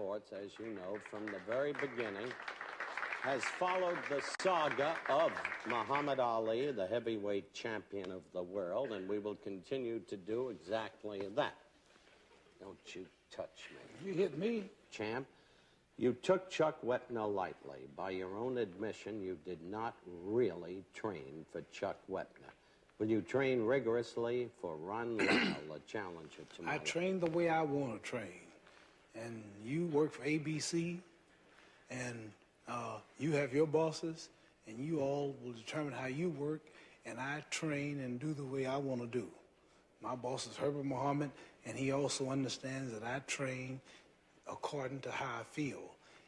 sports, as you know, from the very beginning, has followed the saga of Muhammad Ali, the heavyweight champion of the world, and we will continue to do exactly that. Don't you touch me. You hit me. Champ, you took Chuck Wepner lightly. By your own admission, you did not really train for Chuck Wepner. Will you train rigorously for Ron Lyle, a challenger tomorrow? I train the way I want to train. And you work for ABC, and you have your bosses, and you all will determine how you work, and I train and do the way I want to do. My boss is Herbert Muhammad, and he also understands that I train according to how I feel.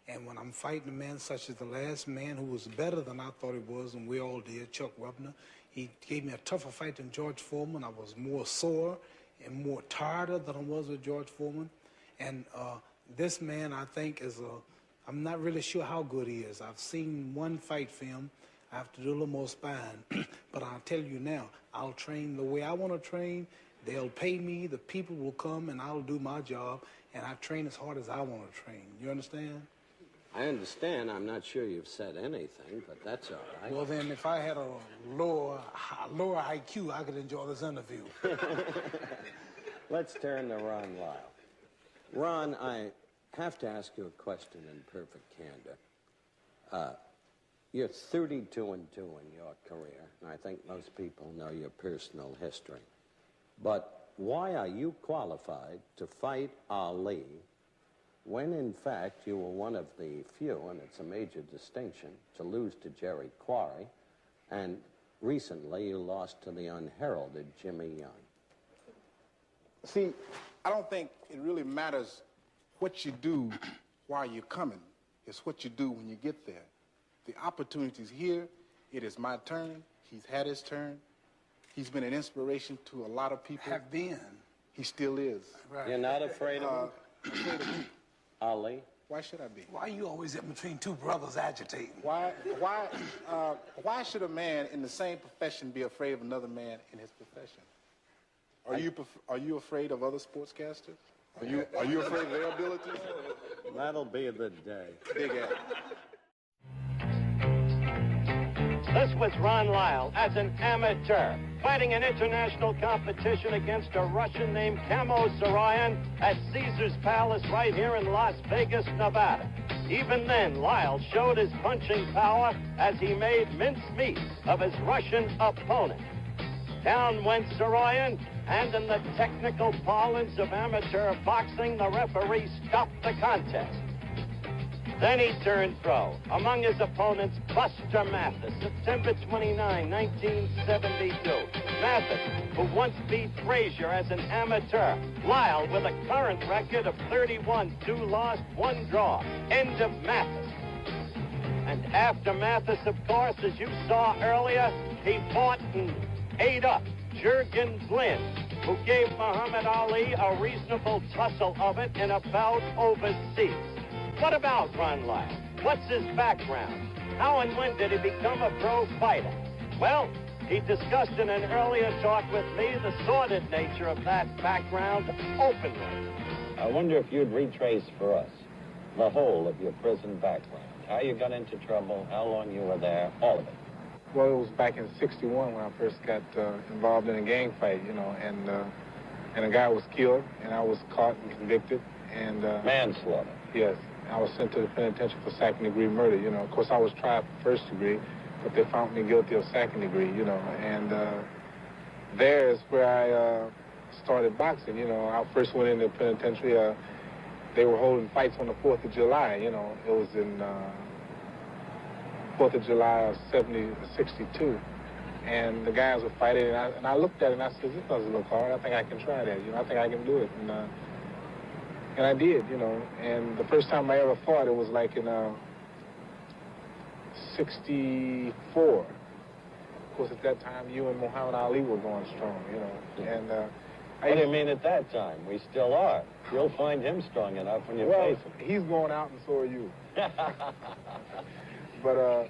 And when I'm fighting a man such as the last man who was better than I thought he was, and we all did, Chuck Wepner, he gave me a tougher fight than George Foreman. I was more sore and more tired than I was with George Foreman. And this man, I think, I'm not really sure how good he is. I've seen one fight film. I have to do a little more sparring. But I'll tell you now, I'll train the way I want to train. They'll pay me, the people will come, and I'll do my job, and I train as hard as I want to train. You understand? I understand. I'm not sure you've said anything, but that's all right. Well, then, if I had a lower IQ, I could enjoy this interview. Let's turn to Ron Lyle. Ron, I have to ask you a question in perfect candor. You're 32-2 in your career, and I think most people know your personal history. But why are you qualified to fight Ali when, in fact, you were one of the few, and it's a major distinction, to lose to Jerry Quarry, and recently you lost to the unheralded Jimmy Young? See, I don't think it really matters what you do while you're coming. It's what you do when you get there. The opportunity's here. It is my turn. He's had his turn. He's been an inspiration to a lot of people. Have been. He still is. Right. You're not afraid of him? Afraid of me. Ali? Why should I be? Why are you always in between two brothers agitating? Why should a man in the same profession be afraid of another man in his profession? Are you afraid of other sportscasters? Are you afraid of their abilities? That'll be the day. Big ass. This was Ron Lyle as an amateur, fighting an international competition against a Russian named Kamo Sarayan at Caesar's Palace right here in Las Vegas, Nevada. Even then, Lyle showed his punching power as he made mincemeat of his Russian opponent. Down went Sarayan, and in the technical parlance of amateur boxing, the referee stopped the contest. Then he turned pro. Among his opponents, Buster Mathis, September 29, 1972. Mathis, who once beat Frazier as an amateur. Lyle with a current record of 31, 2 lost, 1 draw. End of Mathis. And after Mathis, of course, as you saw earlier, he fought and ate up Jurgen Flynn, who gave Muhammad Ali a reasonable tussle of it in a bout overseas. What about Ron Lyle? What's his background? How and when did he become a pro fighter? Well, he discussed in an earlier talk with me the sordid nature of that background openly. I wonder if you'd retrace for us the whole of your prison background. How you got into trouble, how long you were there, all of it. Well, it was back in '61 when I first got involved in a gang fight, you know, and a guy was killed, and I was caught and convicted. And manslaughter. Yes. I was sent to the penitentiary for second-degree murder, you know. Of course, I was tried for first degree, but they found me guilty of second degree, you know. And there is where I started boxing, you know. I first went into the penitentiary. They were holding fights on the 4th of July, you know. It was in 4th of July of '62. And the guys were fighting, and I looked at it and I said, this doesn't look hard. I think I can try that, you know. I think I can do it. And I did, you know, and the first time I ever fought, it was like in '64. Of course, at that time, you and Muhammad Ali were going strong, you know. And what do you mean at that time? We still are. You'll find him strong enough when you face him. He's going out and so are you. But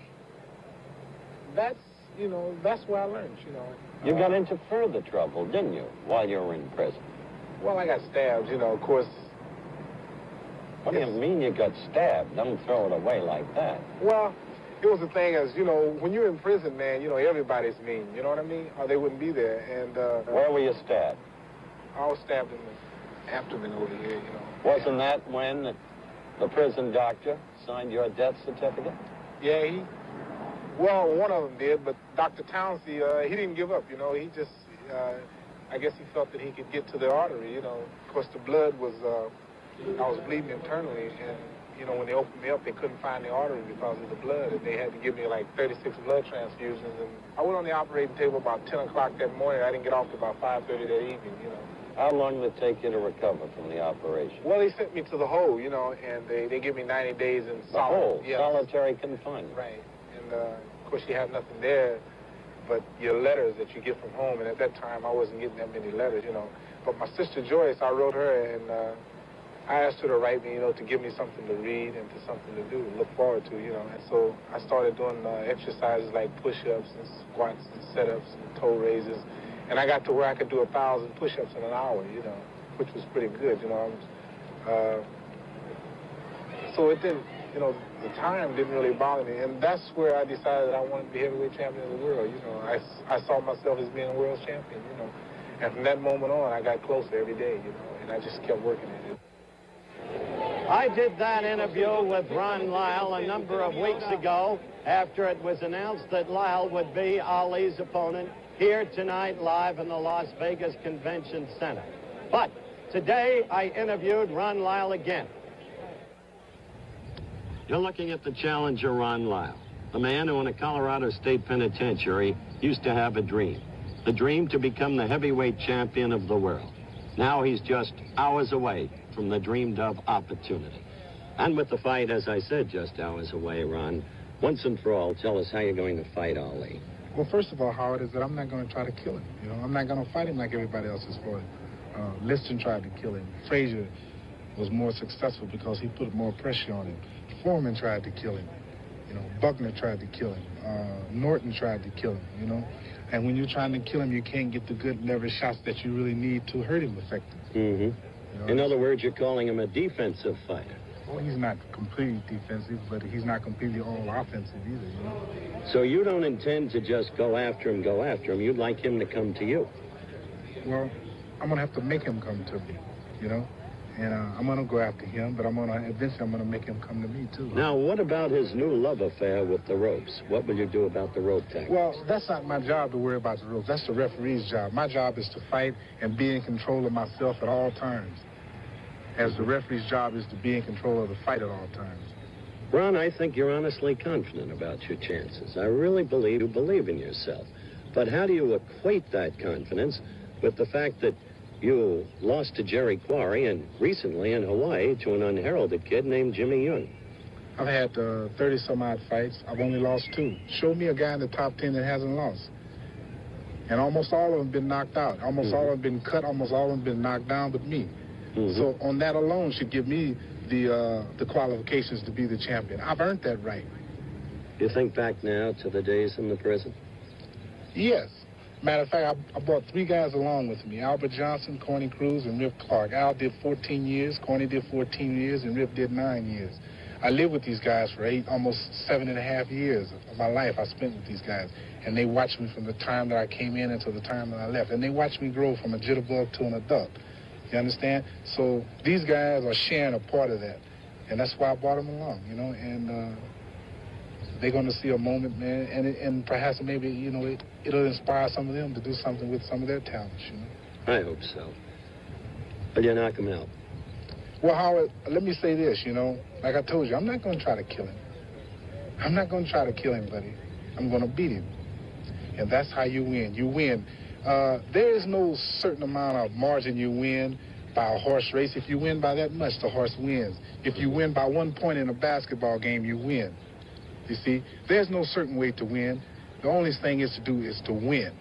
that's, you know, that's where I learned, you know. You got into further trouble, didn't you, while you were in prison? Well, I got stabbed, you know, of course. What do you mean you got stabbed? Don't throw it away like that. Well, it was the thing as, you know, when you're in prison, man, you know, everybody's mean. You know what I mean? Or they wouldn't be there. And Where were you stabbed? I was stabbed in the abdomen over here, you know. Wasn't that when the prison doctor signed your death certificate? Yeah, well, one of them did, but Dr. Townsend, he didn't give up, you know. He just, I guess he felt that he could get to the artery, you know. Of course, the blood was, I was bleeding internally, and, you know, when they opened me up, they couldn't find the artery because of the blood, and they had to give me like 36 blood transfusions. And I went on the operating table about 10 o'clock that morning. I didn't get off till about 5:30 that evening, you know. How long did it take you to recover from the operation? Well, they sent me to the hole, you know, and they give me 90 days in The hole? yeah. Solitary confinement. Right. And, of course, you have nothing there but your letters that you get from home. And at that time, I wasn't getting that many letters, you know. But my sister Joyce, I wrote her, and I asked her to write me, you know, to give me something to read and to something to do, look forward to, you know. And so I started doing exercises like push-ups and squats and sit-ups and toe raises. And I got to where I could do 1,000 push-ups in an hour, you know, which was pretty good, you know. So it didn't, you know, the time didn't really bother me. And that's where I decided that I wanted to be heavyweight champion of the world, you know. I saw myself as being a world champion, you know. And from that moment on, I got closer every day, you know, and I just kept working at it. I did that interview with Ron Lyle a number of weeks ago after it was announced that Lyle would be Ali's opponent here tonight live in the Las Vegas Convention Center. But today I interviewed Ron Lyle again. You're looking at the challenger, Ron Lyle, the man who in a Colorado State Penitentiary used to have a dream. The dream to become the heavyweight champion of the world. Now he's just hours away from the dreamed of opportunity. And with the fight, as I said, just hours away, Ron, once and for all, tell us how you're going to fight Ali. Well, first of all, Howard, is that I'm not going to try to kill him. You know, I'm not going to fight him like everybody else is for him. Liston tried to kill him. Frazier was more successful because he put more pressure on him. Foreman tried to kill him. You know, Buckner tried to kill him. Norton tried to kill him, you know. And when you're trying to kill him, you can't get the good leverage shots that you really need to hurt him effectively. Mm-hmm. You know, In other words, you're calling him a defensive fighter. Well, he's not completely defensive, but he's not completely all offensive either, you know. So you don't intend to just go after him. You'd like him to come to you. Well, I'm going to have to make him come to me, you know. And I'm going to go after him, but eventually I'm going to make him come to me, too. Now, what about his new love affair with the ropes? What will you do about the rope tactics? Well, that's not my job to worry about the ropes. That's the referee's job. My job is to fight and be in control of myself at all times. As the referee's job is to be in control of the fight at all times. Ron, I think you're honestly confident about your chances. I really believe you believe in yourself. But how do you equate that confidence with the fact that you lost to Jerry Quarry and recently in Hawaii to an unheralded kid named Jimmy Young? I've had 30-some-odd fights. I've only lost 2. Show me a guy in the top 10 that hasn't lost. And almost all of them been knocked out. Almost all of them been cut. Almost all of them been knocked down but me. So on that alone should give me the qualifications to be the champion. I've earned that right. You think back now to the days in the prison? Yes. Matter of fact, I brought 3 guys along with me. Albert Johnson, Corny Cruz, and Rip Clark. Al did 14 years, Corny did 14 years, and Rip did 9 years. I lived with these guys for almost 7.5 years of my life I spent with these guys. And they watched me from the time that I came in until the time that I left. And they watched me grow from a jitterbug to an adult. You understand? So these guys are sharing a part of that. And that's why I brought them along, you know. And they're going to see a moment, man. And perhaps maybe, you know, it'll inspire some of them to do something with some of their talents, you know. I hope so. Will you knock him out? Well, Howard, let me say this, you know. Like I told you, I'm not going to try to kill him. I'm not going to try to kill him, buddy. I'm going to beat him. And that's how you win. You win. There is no certain amount of margin you win by a horse race. If you win by that much, the horse wins. If you win by 1 point in a basketball game, you win. You see, there's no certain way to win. The only thing is to do is to win.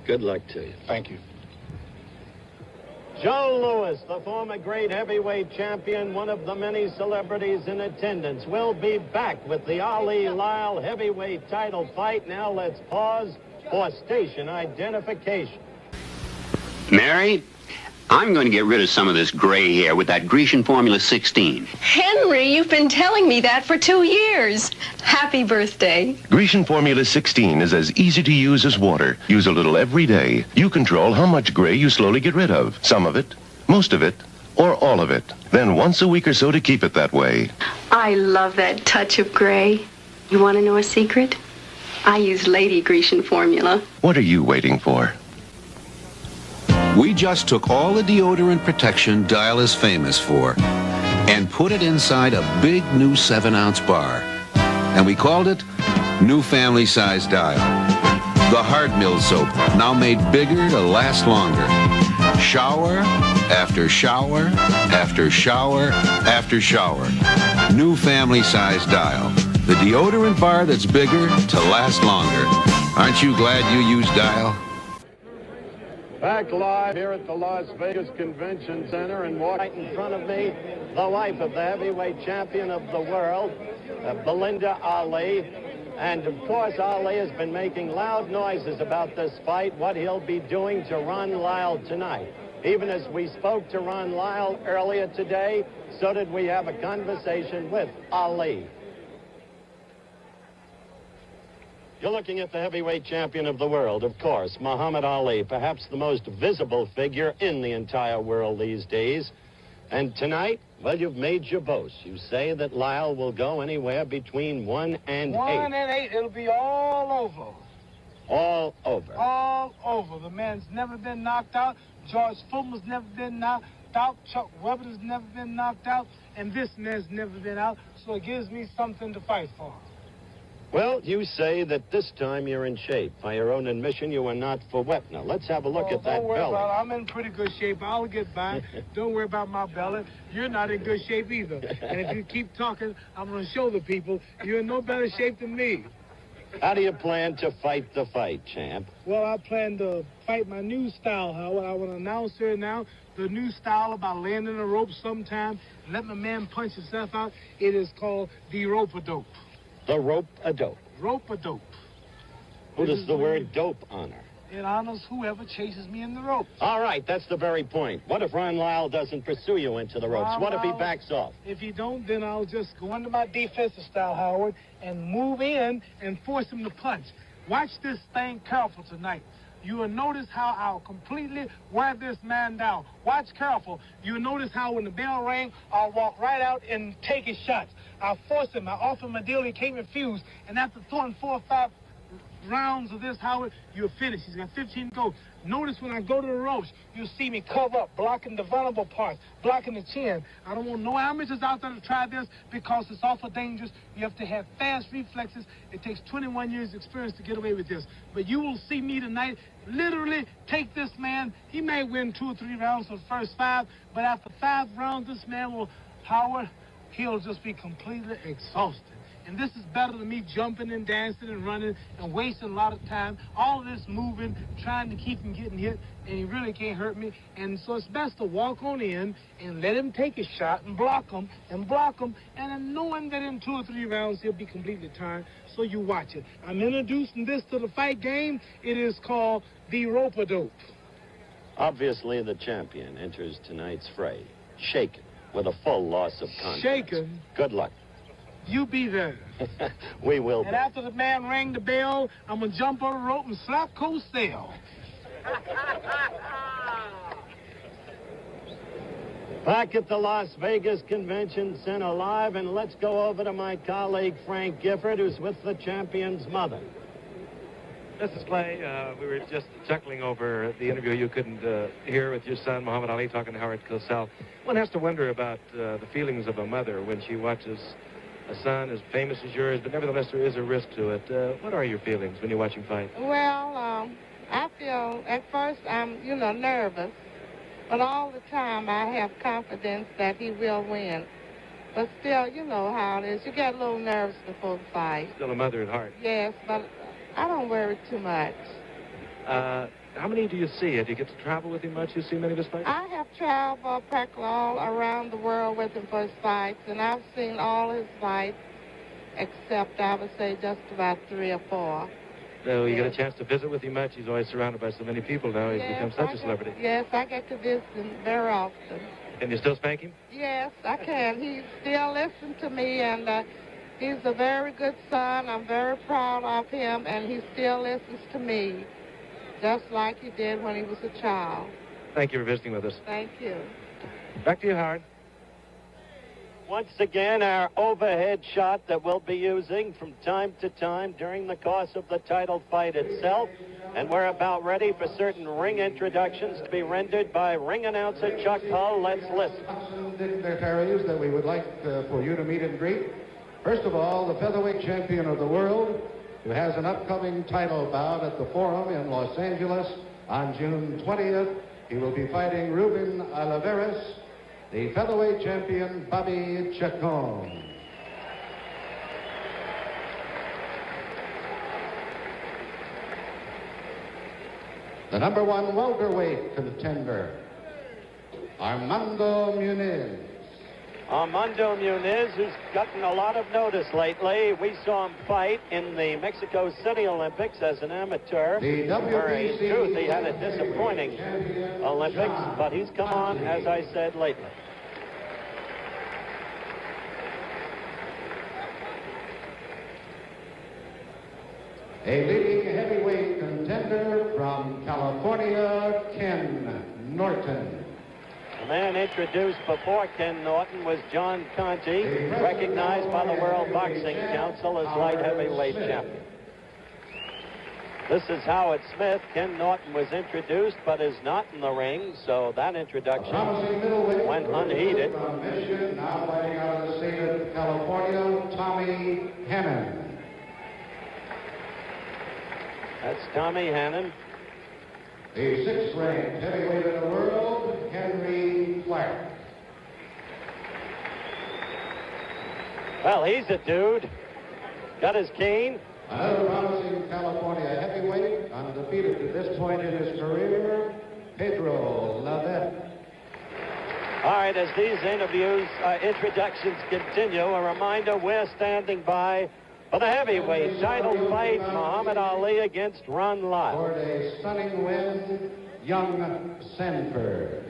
Good luck to you. Thank you. Joe Louis, the former great heavyweight champion, one of the many celebrities in attendance, will be back with the Ali Lyle heavyweight title fight. Now let's pause for station identification. Mary, I'm going to get rid of some of this gray hair with that Grecian Formula 16. Henry, you've been telling me that for 2 years. Happy birthday. Grecian Formula 16 is as easy to use as water. Use a little every day. You control how much gray you slowly get rid of. Some of it, most of it, or all of it. Then once a week or so to keep it that way. I love that touch of gray. You want to know a secret? I use Lady Grecian Formula. What are you waiting for? We just took all the deodorant protection Dial is famous for and put it inside a big new 7-ounce bar. And we called it New Family Size Dial. The hard mill soap, now made bigger to last longer. Shower after shower after shower after shower. New Family Size Dial. The deodorant bar that's bigger to last longer. Aren't you glad you use Dial? Back live here at the Las Vegas Convention Center, and right in front of me, the wife of the heavyweight champion of the world, Belinda Ali. And, of course, Ali has been making loud noises about this fight, what he'll be doing to Ron Lyle tonight. Even as we spoke to Ron Lyle earlier today, so did we have a conversation with Ali. You're looking at the heavyweight champion of the world, of course, Muhammad Ali, perhaps the most visible figure in the entire world these days. And tonight, well, you've made your boast. You say that Lyle will go anywhere between 1 and 8. 1 and 8, it'll be all over. All over. All over. The man's never been knocked out. George Foreman's never been knocked out. Chuck Weber's never been knocked out. And this man's never been out. So it gives me something to fight for. Well, you say that this time you're in shape. By your own admission, you are not for Wepner. Let's have a look at that Don't worry belly. about it. I'm in pretty good shape. I'll get by. Don't worry about my belly. You're not in good shape either. And if you keep talking, I'm going to show the people you're in no better shape than me. How do you plan to fight the fight, champ? Well, I plan to fight my new style, Howard. I want to announce here now the new style about landing a rope sometime and let my man punch himself out. It is called the rope-a-dope. The rope-a-dope. Rope-a-dope. Who does the word dope honor? It honors whoever chases me in the ropes. All right, that's the very point. What if Ron Lyle doesn't pursue you into the ropes? What if he backs off? If he don't, then I'll just go into my defensive style, Howard, and move in and force him to punch. Watch this thing careful tonight. You will notice how I'll completely wear this man down. Watch careful. You'll notice how when the bell rang, I'll walk right out and take his shots. I'll force him. I offer him a deal. He can't refuse. And after throwing 4 or 5 rounds of this, Howard, you're finished. He's got 15 to go. Notice when I go to the ropes, you'll see me cover up, blocking the vulnerable parts, blocking the chin. I don't want no amateurs out there to try this because it's awful dangerous. You have to have fast reflexes. It takes 21 years experience to get away with this. But you will see me tonight literally take this man. He may win 2 or 3 rounds for the first 5, but after 5 rounds, this man will, Howard, he'll just be completely exhausted. And this is better than me jumping and dancing and running and wasting a lot of time. All of this moving, trying to keep him getting hit, and he really can't hurt me. And so it's best to walk on in and let him take his shot and block him, and then knowing that in 2 or 3 rounds he'll be completely tired. So you watch it. I'm introducing this to the fight game. It is called the rope-a-dope. Obviously, the champion enters tonight's fray, shaken, with a full loss of confidence. Shaken? Good luck. You be there. We will And be. after the man rang the bell, I'm going to jump on the rope and slap Cosell. Back at the Las Vegas Convention Center live, and let's go over to my colleague Frank Gifford, who's with the champion's mother. Mrs. Clay, we were just chuckling over the interview you couldn't hear with your son, Muhammad Ali, talking to Howard Cosell. One has to wonder about the feelings of a mother when she watches a son as famous as yours, but nevertheless there is a risk to it. What are your feelings when you watch him fight? Well, I feel, at first, I'm, nervous. But all the time, I have confidence that he will win. But still, you know how it is. You get a little nervous before the fight. Still a mother at heart. Yes, but I don't worry too much. How many do you see? Do you get to travel with him much? You see many of his fights? I have traveled practically all around the world with him for his fights, and I've seen all his fights, except I would say just about 3 or 4. You get a chance to visit with him much? He's always surrounded by so many people now. He's become such a celebrity. Yes, I get to visit him very often. Can you still spank him? Yes, I can. He still listens to me, and he's a very good son. I'm very proud of him, and he still listens to me, just like he did when he was a child. Thank you for visiting with us. Thank you. Back to you, Howard. Once again, our overhead shot that we'll be using from time to time during the course of the title fight itself. And we're about ready for certain ring introductions to be rendered by ring announcer Chuck Hull. Let's listen. Dignitaries that we would like for you to meet and greet. First of all, the featherweight champion of the world, who has an upcoming title bout at the Forum in Los Angeles on June 20th. He will be fighting Ruben Oliveras, the featherweight champion, Bobby Chacon. The number one welterweight contender, Armando Muniz. Armando Muniz, who's gotten a lot of notice lately. We saw him fight in the Mexico City Olympics as an amateur. Where in truth, he had a disappointing Olympics, but he's come on, as I said, lately. A leading heavyweight contender from California, Ken Norton. The man introduced before Ken Norton was John Conti, recognized by the World Boxing Council as light heavyweight champion. This is Howard Smith. Ken Norton was introduced but is not in the ring, so that introduction went unheeded. From Michigan, now fighting out of the state of California, Tommy Hannon. That's Tommy Hannon. The sixth-ranked heavyweight in the world, Henry Clark. Well, he's a dude. Got his cane. Another promising California heavyweight, undefeated to this point in his career, Pedro Lavette. All right, as these introductions continue, a reminder we're standing by for the heavyweight title fight, Muhammad Ali against Ron Lyle. For a stunning win, Young Sanford.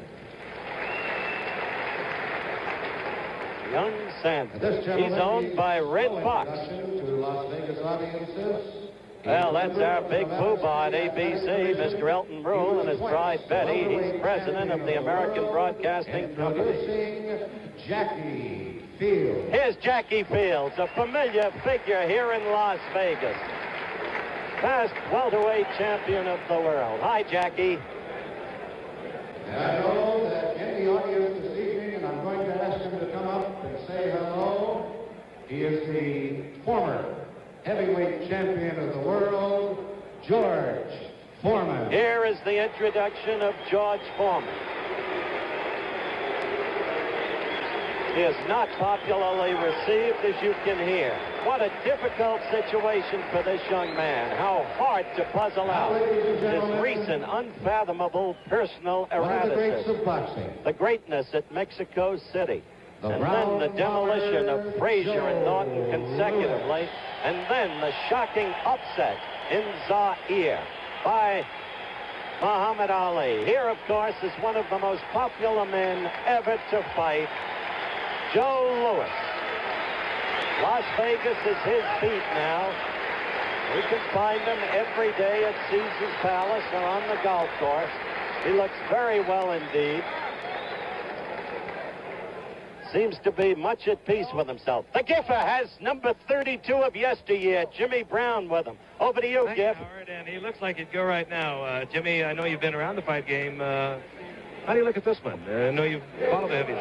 Young Sanford. He's owned by Red Fox. To Las Vegas audiences. Well, that's our big poobah at ABC, Mr. Elton Brule and his bride Betty. He's president of the American Broadcasting Company. Introducing Jackie Fields. Here's Jackie Fields, a familiar figure here in Las Vegas. Past welterweight champion of the world. Hi, Jackie. And I know that in the audience this evening, and I'm going to ask him to come up and say hello. He is the former heavyweight champion of the world, George Foreman. Here is the introduction of George Foreman. He is not popularly received, as you can hear. What a difficult situation for this young man. How hard to puzzle out this recent, unfathomable personal erraticism. The greatness at Mexico City. And then the demolition of Frazier and Norton consecutively. And then the shocking upset in Zaire by Muhammad Ali. Here, of course, is one of the most popular men ever to fight, Joe Louis. Las Vegas is his beat now. We can find him every day at Caesar's Palace or on the golf course. He looks very well indeed. Seems to be much at peace with himself. The Giffer has number 32 of yesteryear, Jimmy Brown, with him. Over to you, Thank Giff. you, Howard, and he looks like he'd go right now. Jimmy, I know you've been around the fight game. How do you look at this one? I know you've followed the heavies.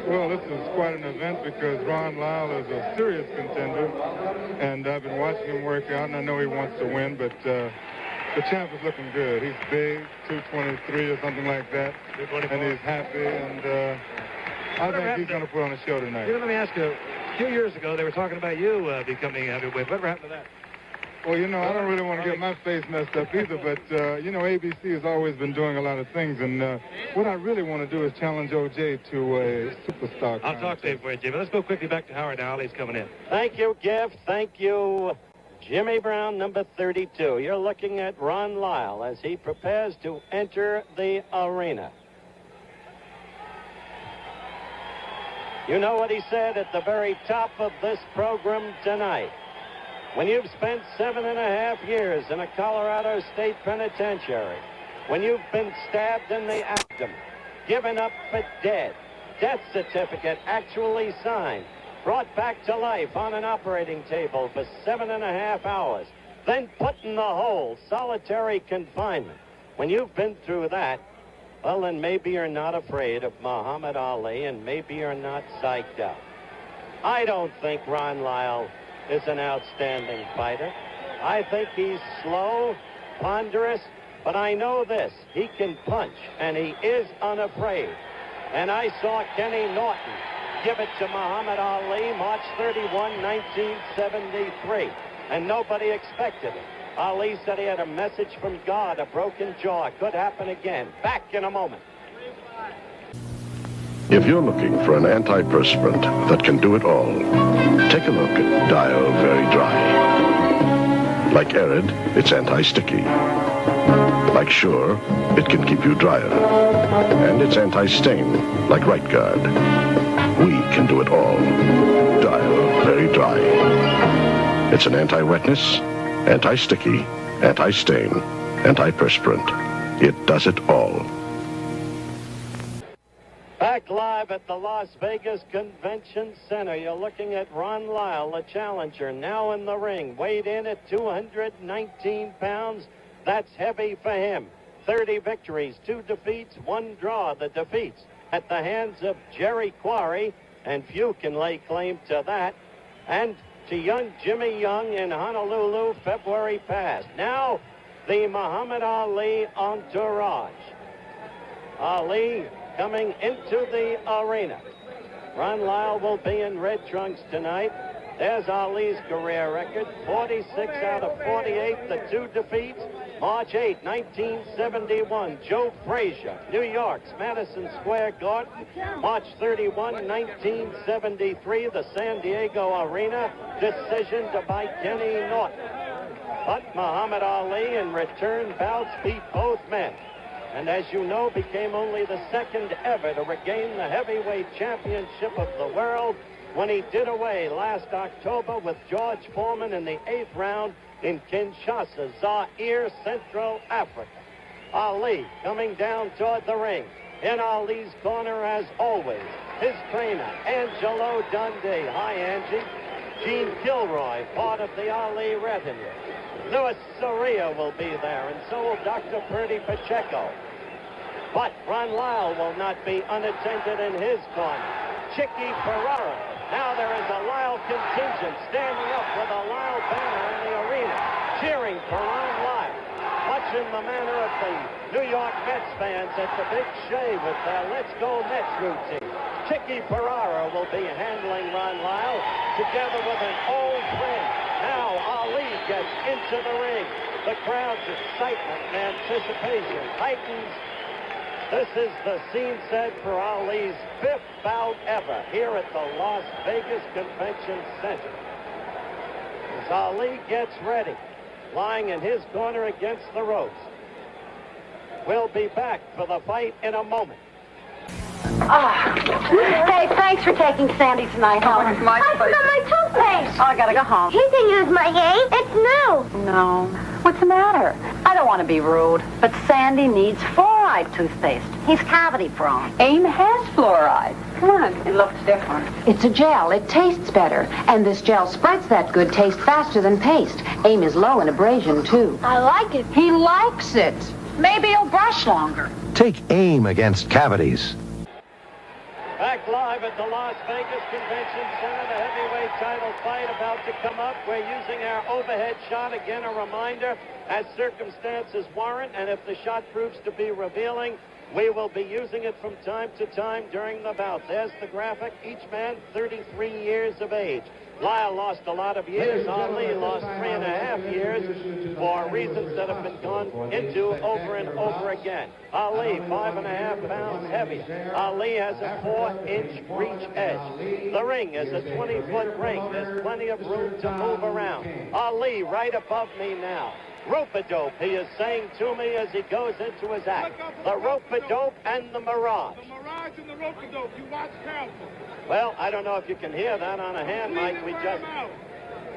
Well, this is quite an event because Ron Lyle is a serious contender, and I've been watching him work out, and I know he wants to win, but the champ is looking good. He's big, 223 or something like that, and he's happy, and I think he's going to put on a show tonight. Let me ask you, a few years ago, they were talking about you becoming heavyweight. Whatever happened to that? Well, you know, I don't really want to get my face messed up either, but, you know, ABC has always been doing a lot of things, and what I really want to do is challenge O.J. to a superstar. I'll talk to you for you, Jimmy. Let's go quickly back to Howard now. Ali's coming in. Thank you, Giff. Thank you, Jimmy Brown, number 32. You're looking at Ron Lyle as he prepares to enter the arena. You know what he said at the very top of this program tonight. When you've spent 7.5 years in a Colorado State penitentiary, when you've been stabbed in the abdomen, given up for dead, death certificate actually signed, brought back to life on an operating table for 7.5 hours, then put in the hole, solitary confinement. When you've been through that, well, then maybe you're not afraid of Muhammad Ali, and maybe you're not psyched out. I don't think Ron Lyle is an outstanding fighter. I think he's slow, ponderous, but I know this. He can punch, and he is unafraid. And I saw Kenny Norton give it to Muhammad Ali March 31, 1973, and nobody expected it. Ali said he had a message from God, a broken jaw. Could happen again. Back in a moment. If you're looking for an antiperspirant that can do it all, take a look at Dial Very Dry. Like Arid, it's anti-sticky. Like Sure, it can keep you drier. And it's anti-stain, like Right Guard. We can do it all. Dial Very Dry. It's an anti-wetness, anti-sticky, anti-stain, antiperspirant. It does it all. Back live at the Las Vegas Convention Center, you're looking at Ron Lyle, the challenger, now in the ring, weighed in at 219 pounds. That's heavy for him. 30 victories, 2 defeats, 1 draw. The defeats at the hands of Jerry Quarry, and few can lay claim to that, and to young Jimmy Young in Honolulu February past. Now, the Muhammad Ali entourage. Ali coming into the arena. Ron Lyle will be in red trunks tonight. There's Ali's career record, 46 out of 48, the 2 defeats. March 8, 1971, Joe Frazier, New York's Madison Square Garden. March 31, 1973, the San Diego Arena, decision by Kenny Norton. But Muhammad Ali in return bouts beat both men, and as you know, became only the second ever to regain the heavyweight championship of the world when he did away last October with George Foreman in the 8th round in Kinshasa, Zaire, Central Africa. Ali coming down toward the ring. In Ali's corner, as always, his trainer, Angelo Dundee. Hi, Angie. Gene Gilroy, part of the Ali retinue. Louis Soria will be there, and so will Dr. Bertie Pacheco. But Ron Lyle will not be unattended in his corner. Chicky Ferrara. Now there is a Lyle contingent standing up with a Lyle banner in the arena, cheering for Ron Lyle, much in the manner of the New York Mets fans at the Big Shea with their Let's Go Mets routine. Chicky Ferrara will be handling Ron Lyle together with an old friend. Now Ali gets into the ring. The crowd's excitement and anticipation heightens. This is the scene set for Ali's 5th bout ever here at the Las Vegas Convention Center. As Ali gets ready, lying in his corner against the ropes. We'll be back for the fight in a moment. Hey, thanks for taking Sandy tonight, Helen. I forgot my toothpaste. Oh, I gotta go home. He can use my game. It's new. No. What's the matter? I don't want to be rude, but Sandy needs fluoride toothpaste. He's cavity prone. AIM has fluoride. Come on, it looks different. It's a gel. It tastes better. And this gel spreads that good taste faster than paste. AIM is low in abrasion, too. I like it. He likes it. Maybe he'll brush longer. Take AIM against cavities. Back live at the Las Vegas Convention Center, the heavyweight title fight about to come up. We're using our overhead shot. Again, a reminder, as circumstances warrant, and if the shot proves to be revealing, we will be using it from time to time during the bout. There's the graphic. Each man 33 years of age. Lyle lost a lot of years. Ali lost 3.5 years for reasons that have been gone into over and over again. Ali, 5.5 pounds heavier. Ali has a 4-inch reach edge. The ring is a 20-foot ring. There's plenty of room to move around. Ali right above me now. Rope-a-dope, he is saying to me as he goes into his act. The rope-a-dope and the mirage. The mirage and the rope-a-dope. You watch careful. Well, I don't know if you can hear that on a hand mic. We just...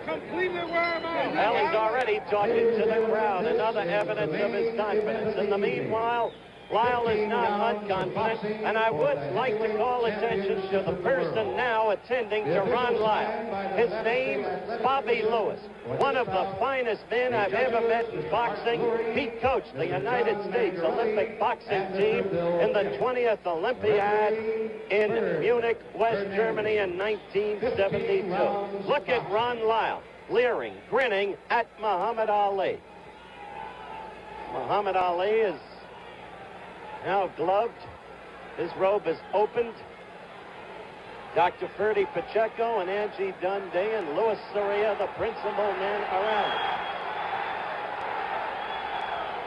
Completely wear him out. Well, he's already talking to the crowd. Another evidence of his confidence. In the meanwhile, Lyle is not unconfident, and I would like to call attention to the person now attending to Ron Lyle. His name, Bobby Lewis, one of the finest men I've ever met in boxing. He coached the United States Olympic boxing team in the 20th Olympiad in Munich, West Germany in 1972. Look at Ron Lyle, leering, grinning at Muhammad Ali. Muhammad Ali is now gloved. His robe is opened. Dr. Ferdy Pacheco and Angie Dundee and Louis Soria, the principal men around him.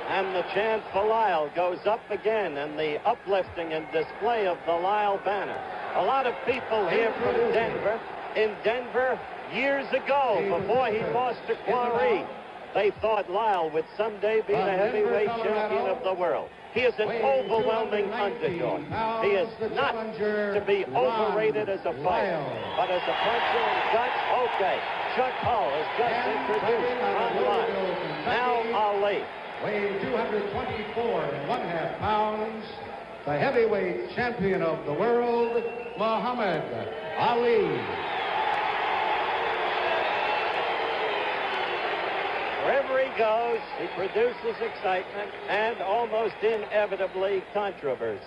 And the chant for Lyle goes up again, and the uplifting and display of the Lyle banner. A lot of people here from Denver. In Denver, years ago, before he lost to Quarry, they thought Lyle would someday be the heavyweight champion of the world. He is an overwhelming underdog. He is not to be overrated as a fighter, but as a puncher and guts, okay. Chuck Hull has just introduced Ron Lyle. Now Ali. Weighing 224.5 pounds, the heavyweight champion of the world, Muhammad Ali. Wherever he goes, he produces excitement and almost inevitably controversy.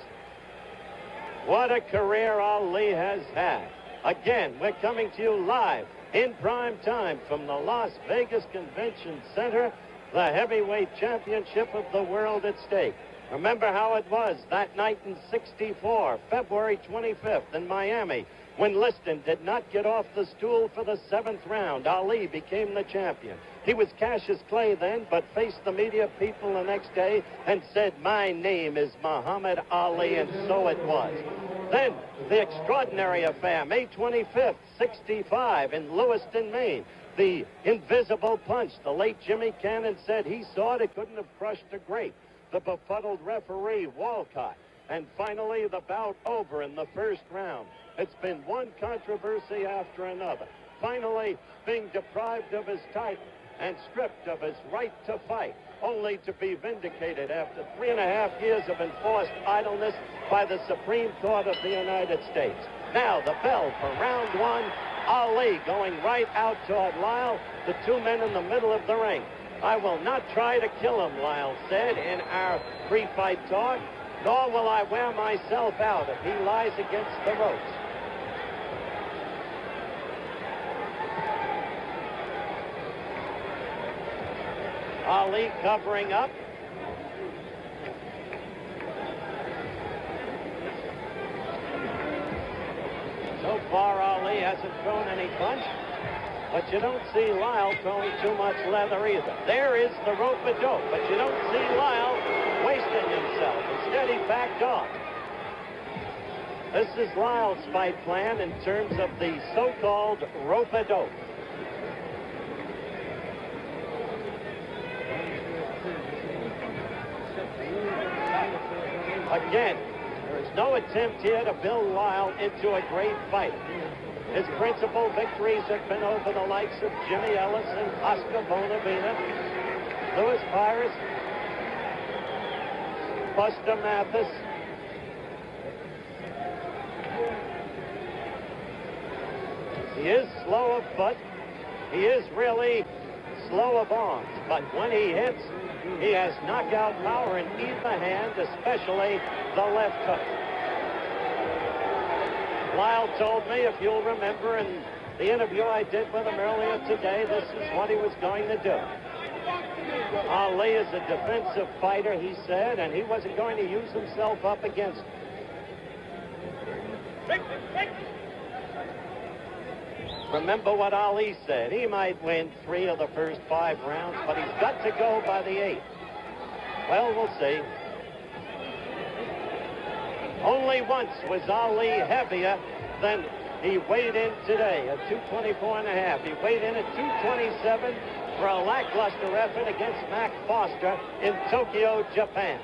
What a career Ali has had. Again, we're coming to you live in prime time from the Las Vegas Convention Center, the heavyweight championship of the world at stake. Remember how it was that night in '64, February 25th in Miami, when Liston did not get off the stool for the 7th round. Ali became the champion. He was Cassius Clay then, but faced the media people the next day and said, "My name is Muhammad Ali," and so it was. Then, the extraordinary affair, May 25th, '65 in Lewiston, Maine. The invisible punch. The late Jimmy Cannon said he saw it couldn't have crushed a grape. The befuddled referee, Walcott. And finally, the bout over in the first round. It's been one controversy after another. Finally, being deprived of his title and stripped of his right to fight, only to be vindicated after 3.5 years of enforced idleness by the Supreme Court of the United States. Now, the bell for round one. Ali going right out toward Lyle, the two men in the middle of the ring. "I will not try to kill him," Lyle said in our pre-fight talk, "nor will I wear myself out if he lies against the ropes." Ali covering up. So far, Ali hasn't thrown any punch, but you don't see Lyle throwing too much leather either. There is the rope-a-dope, but you don't see Lyle wasting himself. Instead, he backed off. This is Lyle's fight plan in terms of the so-called rope-a-dope. Again, there is no attempt here to build Lyle into a great fighter. His principal victories have been over the likes of Jimmy Ellis and Oscar Bonavena, Louis Pires, Buster Mathis. He is slow of foot. He is really slow of arms, but when he hits, he has knockout power in either hand, especially the left hook. Lyle told me, if you'll remember in the interview I did with him earlier today, this is what he was going to do. Ali is a defensive fighter, he said, and he wasn't going to use himself up against him. Remember what Ali said. He might win 3 of the first 5 rounds, but he's got to go by the 8th. Well, we'll see. Only once was Ali heavier than he weighed in today at 224.5. He weighed in at 227 for a lackluster effort against Mac Foster in Tokyo, Japan.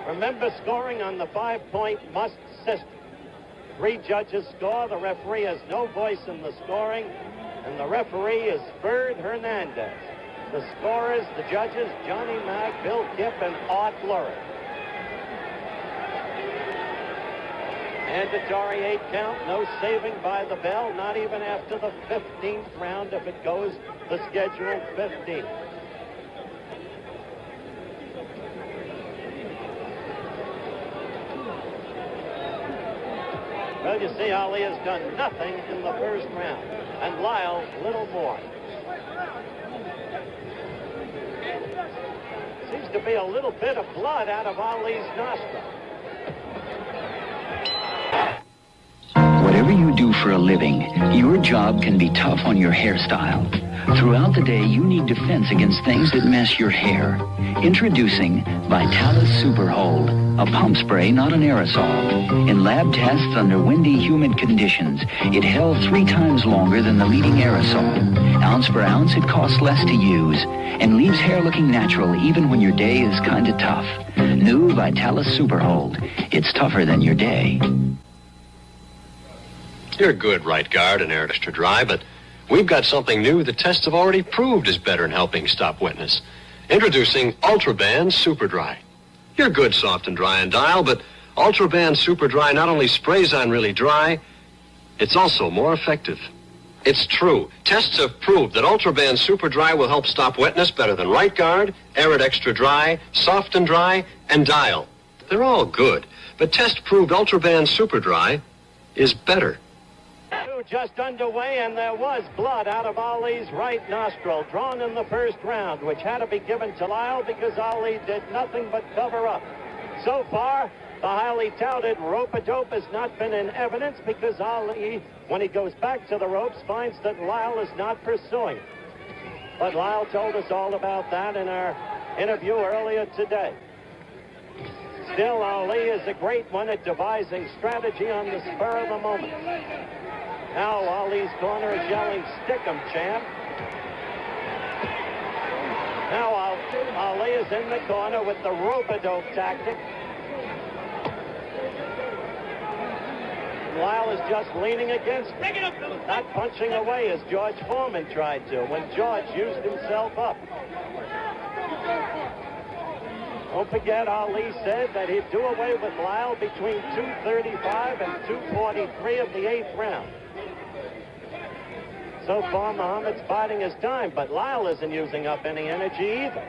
Remember scoring on the 5-point must system. 3 judges score. The referee has no voice in the scoring, and the referee is Bird Hernandez. The scorers, the judges, Johnny Mack, Bill Kipp, and Art Lurie. Mandatory 8 count, no saving by the bell, not even after the 15th round if it goes the scheduled 15. Well, you see, Ali has done nothing in the first round, and Lyle little more. Seems to be a little bit of blood out of Ali's nostril. Whatever you do for a living, your job can be tough on your hairstyle. Throughout the day, you need defense against things that mess your hair. Introducing Vitalis Super Hold, a pump spray, not an aerosol. In lab tests under windy, humid conditions, it held 3 times longer than the leading aerosol. Ounce per ounce, it costs less to use and leaves hair looking natural even when your day is kind of tough. New Vitalis Super Hold. It's tougher than your day. You're good, right guard and air extra dry, but we've got something new the tests have already proved is better in helping stop wetness. Introducing Ultraban Super Dry. You're good, soft and dry and dial, but Ultraban Super Dry not only sprays on really dry, it's also more effective. It's true. Tests have proved that Ultraban Super Dry will help stop wetness better than Right Guard, Air It Extra Dry, Soft and Dry, and Dial. They're all good, but test proved Ultraban Super Dry is better. Just underway, and there was blood out of Ali's right nostril, drawn in the first round, which had to be given to Lyle because Ali did nothing but cover up. So far, the highly touted rope-a-dope has not been in evidence because Ali, when he goes back to the ropes, finds that Lyle is not pursuing. But Lyle told us all about that in our interview earlier today. Still, Ali is a great one at devising strategy on the spur of the moment. Now Ali's corner is yelling, "Stick 'em, champ." Now Ali is in the corner with the rope-a-dope tactic. Lyle is just leaning against him, not punching away as George Foreman tried to when George used himself up. Don't forget, Ali said that he'd do away with Lyle between 2:35 and 2:43 of the 8th round. So far, Muhammad's biding his time, but Lyle isn't using up any energy either.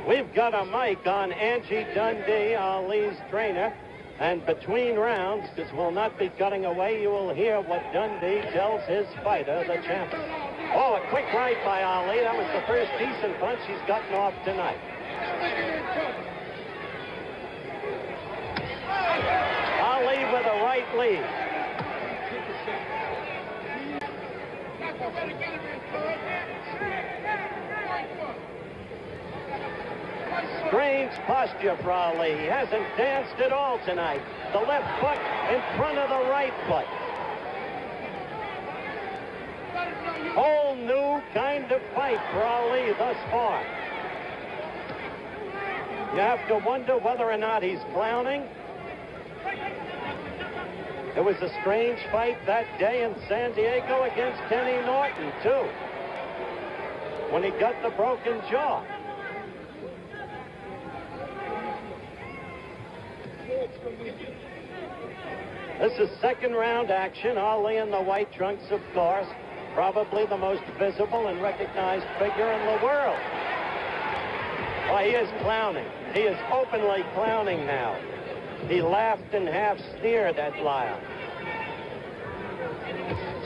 We've got a mic on Angie Dundee, Ali's trainer. And between rounds, because we'll not be cutting away, you will hear what Dundee tells his fighter, the champion. Oh, a quick right by Ali. That was the first decent punch he's gotten off tonight. Ali with a right lead. Strange posture for Ali. He hasn't danced at all tonight. The left foot in front of the right foot. Whole new kind of fight for Ali thus far. You have to wonder whether or not he's clowning. It was a strange fight that day in San Diego against Kenny Norton, too, when he got the broken jaw. This is second round action. Ali in the white trunks, of course. probably the most visible and recognized figure in the world. Why, he is clowning. He is openly clowning now. He laughed and half sneered at Lyle.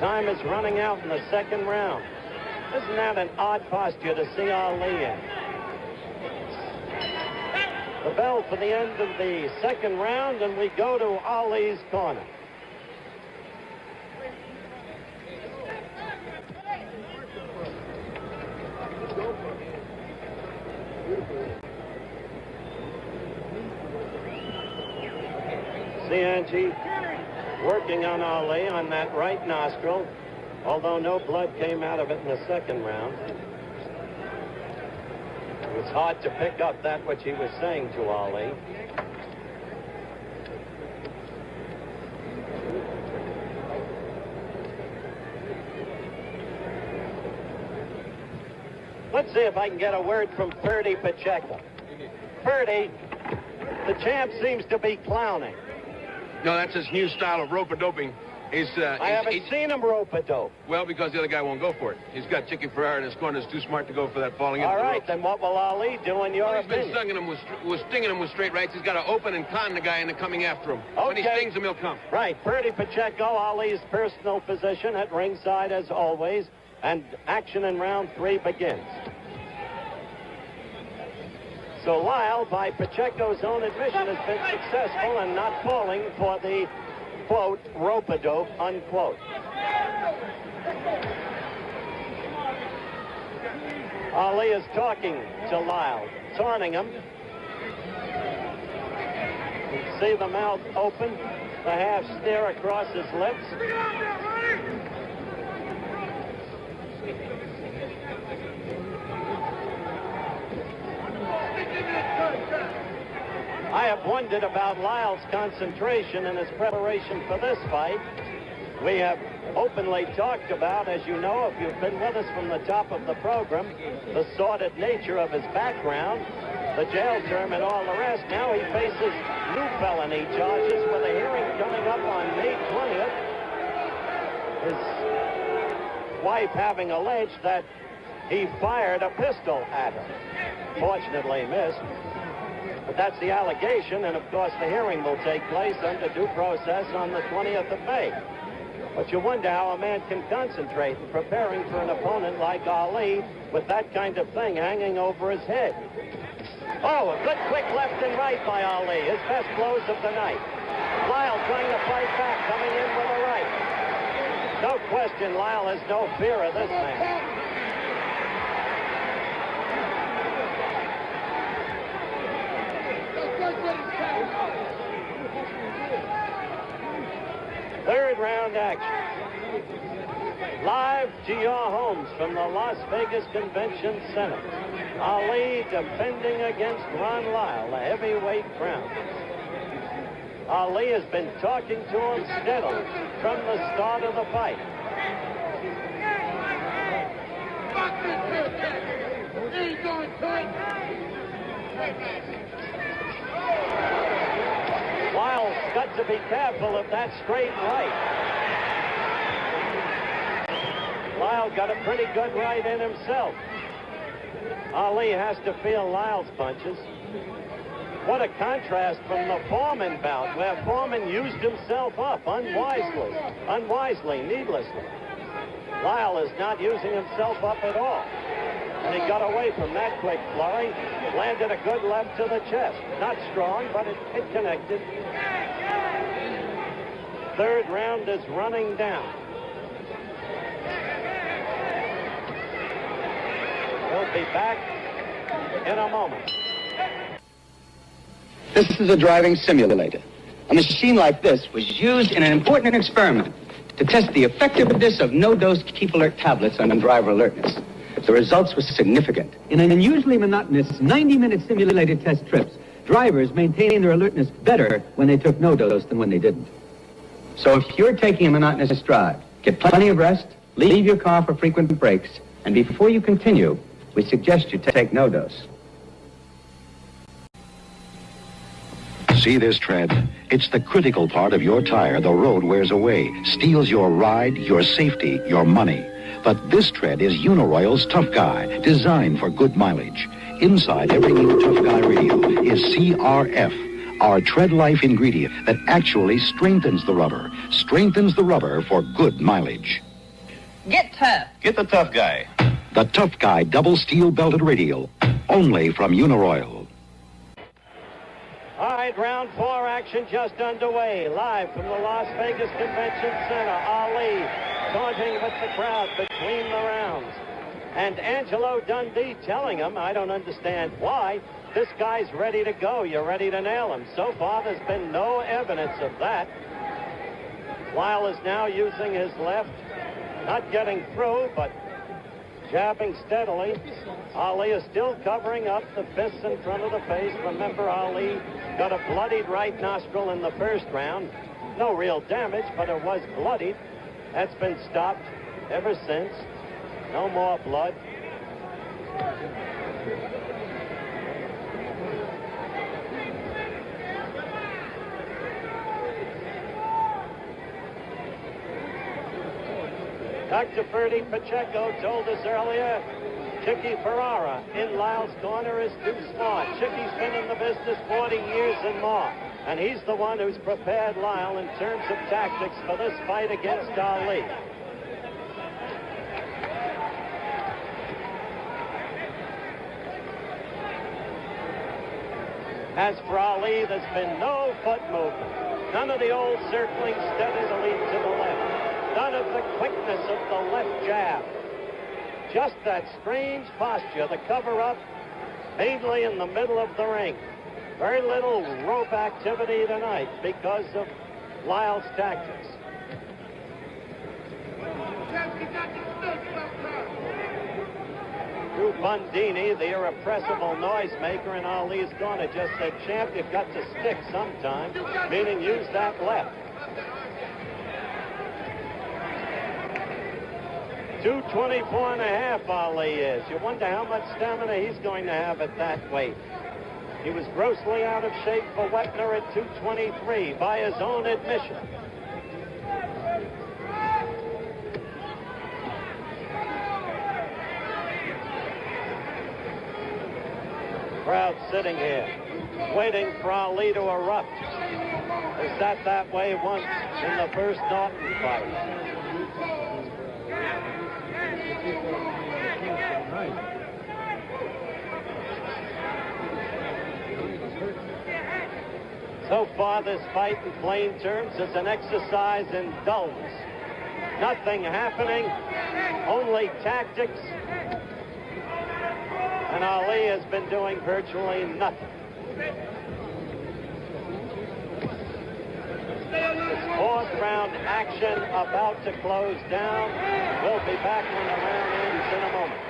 Time is running out in the second round. Isn't that an odd posture to see Ali in? The bell for the end of the second round, and we go to Ali's corner. See Angie working on Ali on that right nostril, although no blood came out of it in the second round. It was hard to pick up that which he was saying to Ali. Let's see if I can get a word from Ferdy Pacheco. Ferdy, the champ seems to be clowning. No, that's his new style of rope-a-doping. I haven't seen him rope-a-dope. Well, because the other guy won't go for it. He's got Chicky Ferrara in his corner. He's too smart to go for that falling into All the right, ropes. then what will Ali do in your He's been opinion? stinging him with straight rights. He's got to open and con the guy into coming after him. When he stings him, he'll come. Right, Ferdy Pacheco, Ali's personal position at ringside as always, and action in round 3 begins. So Lyle, by Pacheco's own admission, has been successful in not falling for the, quote, rope-a-dope, unquote. Ali is talking to Lyle, taunting him. You can see the mouth open, the half sneer across his lips. I have wondered about Lyle's concentration in his preparation for this fight. We have openly talked about, as you know, if you've been with us from the top of the program, the sordid nature of his background, the jail term and all the rest. Now he faces new felony charges with a hearing coming up on May 20th. His wife having alleged that he fired a pistol at her. Fortunately missed. But that's the allegation, and of course the hearing will take place under due process on the 20th of May. But you wonder how a man can concentrate in preparing for an opponent like Ali with that kind of thing hanging over his head. Oh, a good quick left and right by Ali, his best blows of the night. Lyle trying to fight back, coming in with a right. No question, Lyle has no fear of this man. Third round action. Live to your homes from the Las Vegas Convention Center. Ali defending against Ron Lyle, the heavyweight crown. Ali has been talking to him steadily from the start of the fight. Lyle's got to be careful of that straight right. Lyle got a pretty good right in himself. Ali has to feel Lyle's punches. What a contrast from the Foreman bout, where Foreman used himself up unwisely, needlessly. Lyle is not using himself up at all. And he got away from that quick flurry, landed a good left to the chest. Not strong, but it connected. Third round is running down. We'll be back in a moment. This is a driving simulator. A machine like this was used in an important experiment to test the effectiveness of no-dose Keep Alert tablets on driver alertness. The results were significant. In an unusually monotonous 90-minute simulated test trips, drivers maintained their alertness better when they took no dose than when they didn't. So if you're taking a monotonous drive, get plenty of rest, leave your car for frequent breaks, and before you continue, we suggest you take no dose. See this tread? It's the critical part of your tire the road wears away, steals your ride, your safety, your money. But this tread is Uniroyal's Tough Guy, designed for good mileage. Inside every new Tough Guy radio is CRF, our tread life ingredient that actually strengthens the rubber for good mileage. Get tough. Get the Tough Guy. The Tough Guy double steel belted radial, only from Uniroyal. All right, round 4 action just underway. Live from the Las Vegas Convention Center, Ali taunting with the crowd between the rounds. And Angelo Dundee telling him, I don't understand why, this guy's ready to go. You're ready to nail him. So far, there's been no evidence of that. Lyle is now using his left, not getting through, but jabbing steadily. Ali is still covering up the fists in front of the face. Remember, Ali got a bloodied right nostril in the first round. No real damage, but it was bloodied. That's been stopped ever since. No more blood. Dr. Ferdy Pacheco told us earlier, Chicky Ferrara in Lyle's corner is too smart. Chicky's been in the business 40 years and more, and he's the one who's prepared Lyle in terms of tactics for this fight against Ali. As for Ali, there's been no foot movement. None of the old circling steady to lead to the left. None of the quickness of the left jab. Just that strange posture, the cover-up, mainly in the middle of the ring. Very little rope activity tonight because of Lyle's tactics. Drew Bundini, the irrepressible noisemaker in Ali's corner, just said, champ, you've got to stick sometime, meaning use that left. 224.5 Ali is. You wonder how much stamina he's going to have at that weight. He was grossly out of shape for Wetner at 223 by his own admission. Crowd sitting here, waiting for Ali to erupt. They sat that way once in the first Norton fight. So far, this fight, in plain terms, is an exercise in dullness. Nothing happening, only tactics. And Ali has been doing virtually nothing. This 4th round action about to close down. We'll be back when the round ends in a moment.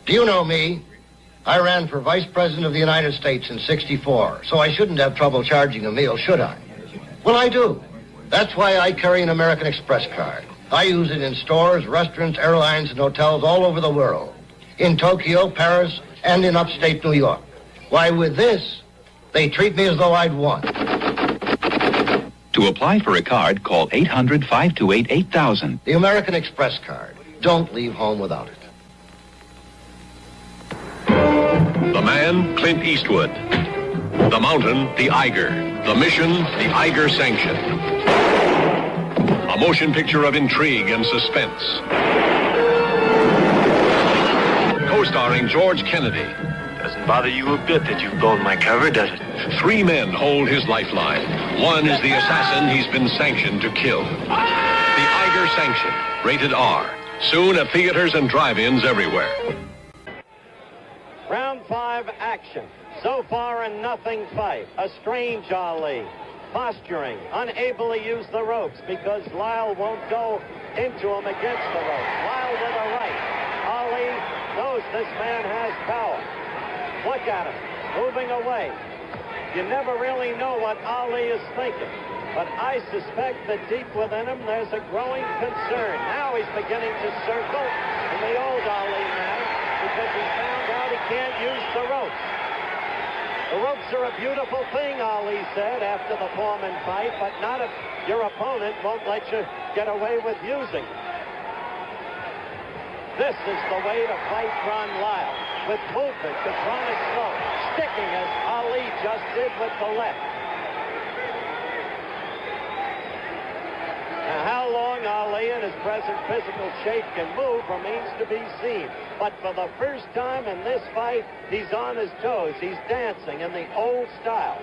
Do you know me? I ran for Vice President of the United States in '64, so I shouldn't have trouble charging a meal, should I? Well, I do. That's why I carry an American Express card. I use it in stores, restaurants, airlines, and hotels all over the world. In Tokyo, Paris, and in upstate New York. Why, with this, they treat me as though I'd won. To apply for a card, call 800-528-8000. The American Express card. Don't leave home without it. The man, Clint Eastwood. The mountain, the Eiger. The mission, the Eiger sanction. A motion picture of intrigue and suspense. Co-starring George Kennedy. Doesn't bother you a bit that you've blown my cover, does it? 3 men hold his lifeline. One is the assassin he's been sanctioned to kill. The Eiger sanction, rated R. Soon at theaters and drive-ins everywhere. Round 5 action. So far a nothing fight. A strange Ali. Posturing, unable to use the ropes because Lyle won't go into him against the ropes. Lyle with a right. Ali knows this man has power. Look at him, moving away. You never really know what Ali is thinking, but I suspect that deep within him there's a growing concern. Now he's beginning to circle in the old Ali manner because he found out he can't use the ropes. The ropes are a beautiful thing, Ali said after the Foreman fight, but not if your opponent won't let you get away with using it. This is the way to fight Ron Lyle, with movement, chronic slow, sticking as Ali just did with the left. Now, how long Ali in his present physical shape can move remains to be seen. But for the first time in this fight, he's on his toes. He's dancing in the old style.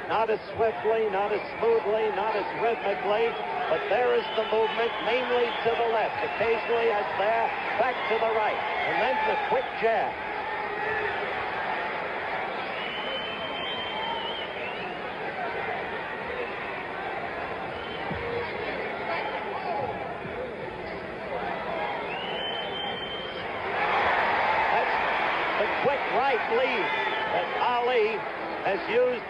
Not as swiftly, not as smoothly, not as rhythmically, but there is the movement, mainly to the left. Occasionally, as there, back to the right, and then the quick jab. Right lead that Ali has used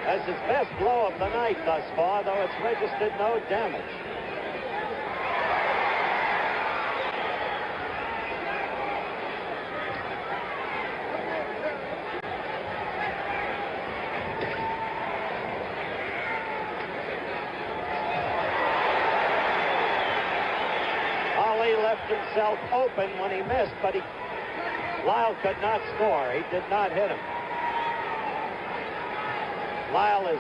as his best blow of the night thus far, though it's registered no damage. Ali left himself open when he missed, but Lyle could not score. He did not hit him. Lyle is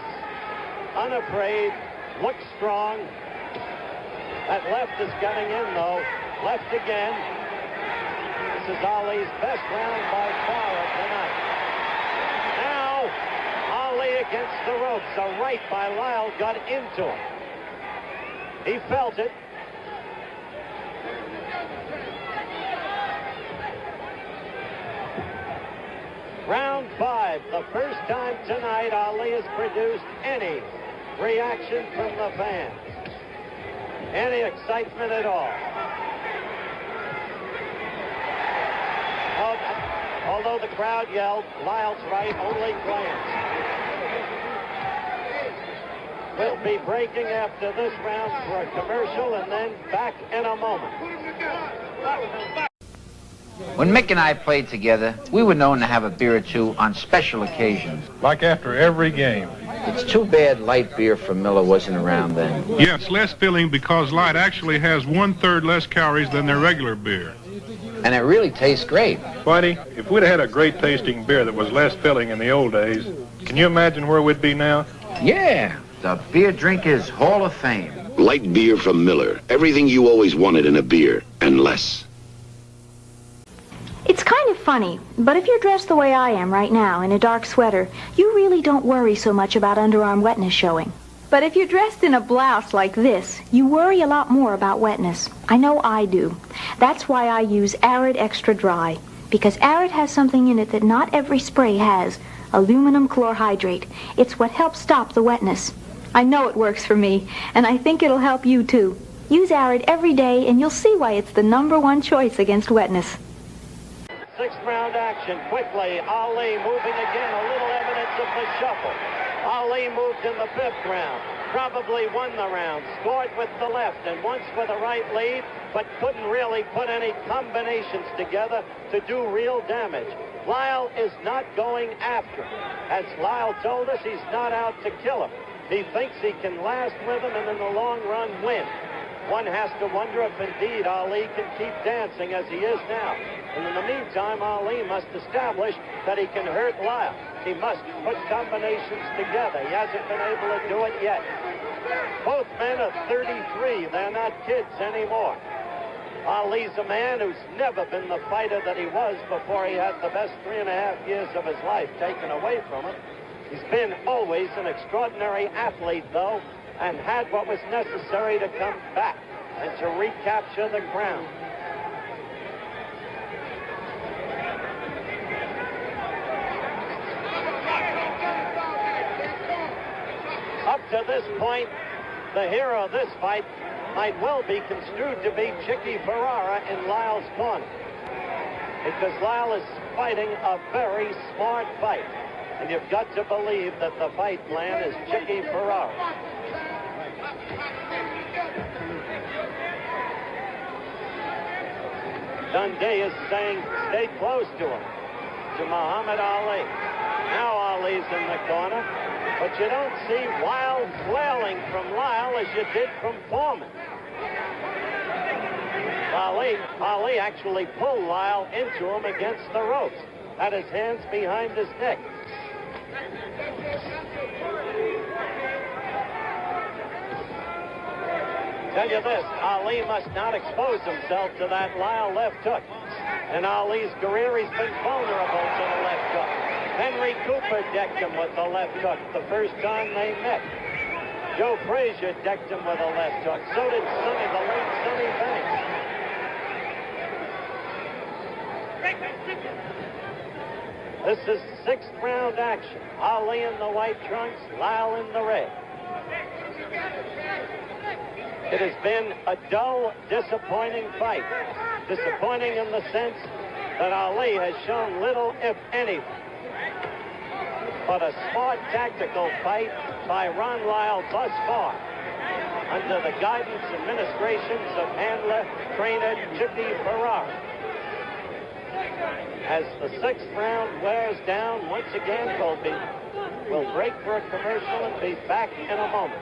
unafraid, looks strong. That left is getting in, though. Left again. This is Ali's best round by far of the night. Now, Ali against the ropes. A right by Lyle got into him. He felt it. Round 5, the first time tonight Ali has produced any reaction from the fans. Any excitement at all. Although the crowd yelled, Lyle's right, only glance. We'll be breaking after this round for a commercial and then back in a moment. When Mick and I played together, we were known to have a beer or two on special occasions. Like after every game. It's too bad light beer from Miller wasn't around then. Yes, less filling because light actually has 1/3 less calories than their regular beer. And it really tastes great. Buddy, if we'd had a great tasting beer that was less filling in the old days, can you imagine where we'd be now? Yeah, the Beer Drinkers Hall of Fame. Light beer from Miller. Everything you always wanted in a beer, and less. It's kind of funny, but if you're dressed the way I am right now, in a dark sweater, you really don't worry so much about underarm wetness showing. But if you're dressed in a blouse like this, you worry a lot more about wetness. I know I do. That's why I use Arid Extra Dry, because Arid has something in it that not every spray has, aluminum chlorhydrate. It's what helps stop the wetness. I know it works for me, and I think it'll help you too. Use Arid every day, and you'll see why it's the #1 choice against wetness. Sixth round action, quickly. Ali moving again, a little evidence of the shuffle. Ali moved in the 5th round, probably won the round, scored with the left and once with a right lead, but couldn't really put any combinations together to do real damage. Lyle is not going after him. As Lyle told us, he's not out to kill him. He thinks he can last with him and in the long run win. One has to wonder if indeed Ali can keep dancing as he is now. And in the meantime, Ali must establish that he can hurt Lyle. He must put combinations together. He hasn't been able to do it yet. Both men are 33. They're not kids anymore. Ali's a man who's never been the fighter that he was before he had the best 3.5 years of his life taken away from him. He's been always an extraordinary athlete, though, and had what was necessary to come back and to recapture the crown. Up to this point, the hero of this fight might well be construed to be Chicky Ferrara in Lyle's corner, because Lyle is fighting a very smart fight, and you've got to believe that the fight plan is Chicky Ferrara. Dundee is saying, stay close to him, to Muhammad Ali. Now Ali's in the corner, but you don't see wild flailing from Lyle as you did from Foreman. Ali actually pulled Lyle into him against the ropes. Had his hands behind his neck. Tell you this, Ali must not expose himself to that Lyle left hook. In Ali's career, he's been vulnerable to the left hook. Henry Cooper decked him with the left hook the first time they met. Joe Frazier decked him with a left hook. So did Sonny, the late Sonny Banks. This is sixth round action. Ali in the white trunks, Lyle in the red. It has been a dull, disappointing fight. Disappointing in the sense that Ali has shown little, if anything, but a smart tactical fight by Ron Lyle thus far, under the guidance and ministrations of handler, trainer Chippy Ferrara. As the sixth round wears down, once again, Colby will break for a commercial and be back in a moment.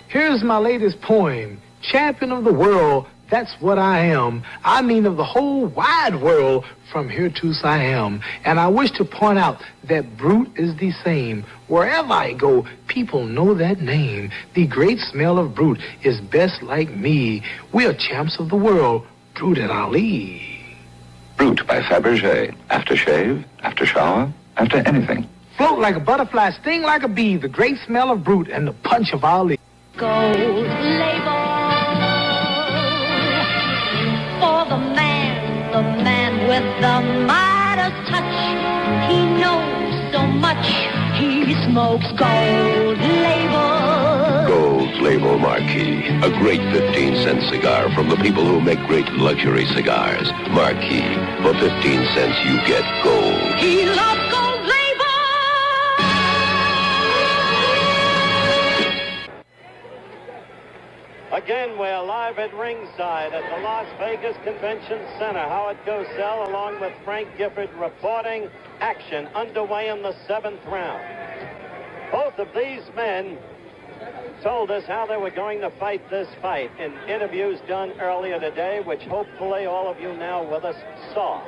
Here's my latest poem. Champion of the world, that's what I am. I mean of the whole wide world, from here to Siam. And I wish to point out that Brute is the same. Wherever I go, people know that name. The great smell of Brute is best like me. We are champs of the world, Brute and Ali. Brute by Fabergé. After shave, after shower, after anything. Float like a butterfly, sting like a bee, the great smell of Brute and the punch of Ali. Gold label for the man with the Midas touch. He knows so much, he smokes gold label. Gold Label Marquis, a great 15-cent cigar from the people who make great luxury cigars. Marquis, for 15 cents you get gold. He loves gold label. Again, we're live at ringside at the Las Vegas Convention Center. Howard Cosell, along with Frank Gifford, reporting action underway in the seventh round. Both of these men told us how they were going to fight this fight in interviews done earlier today, which hopefully all of you now with us saw.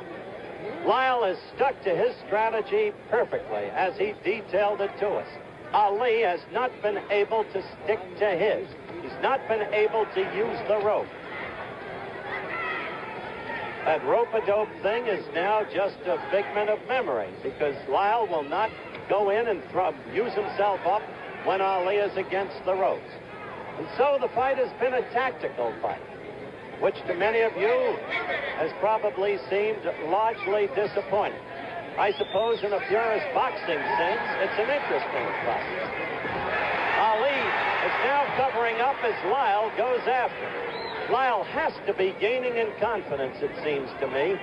Lyle has stuck to his strategy perfectly as he detailed it to us. Ali has not been able to stick to his. He's not been able to use the rope. That rope-a-dope thing is now just a figment of memory because Lyle will not go in and use himself up when Ali is against the ropes. And so the fight has been a tactical fight, which to many of you has probably seemed largely disappointing. I suppose in a purist boxing sense, it's an interesting fight. Ali is now covering up as Lyle goes after. Lyle has to be gaining in confidence, it seems to me.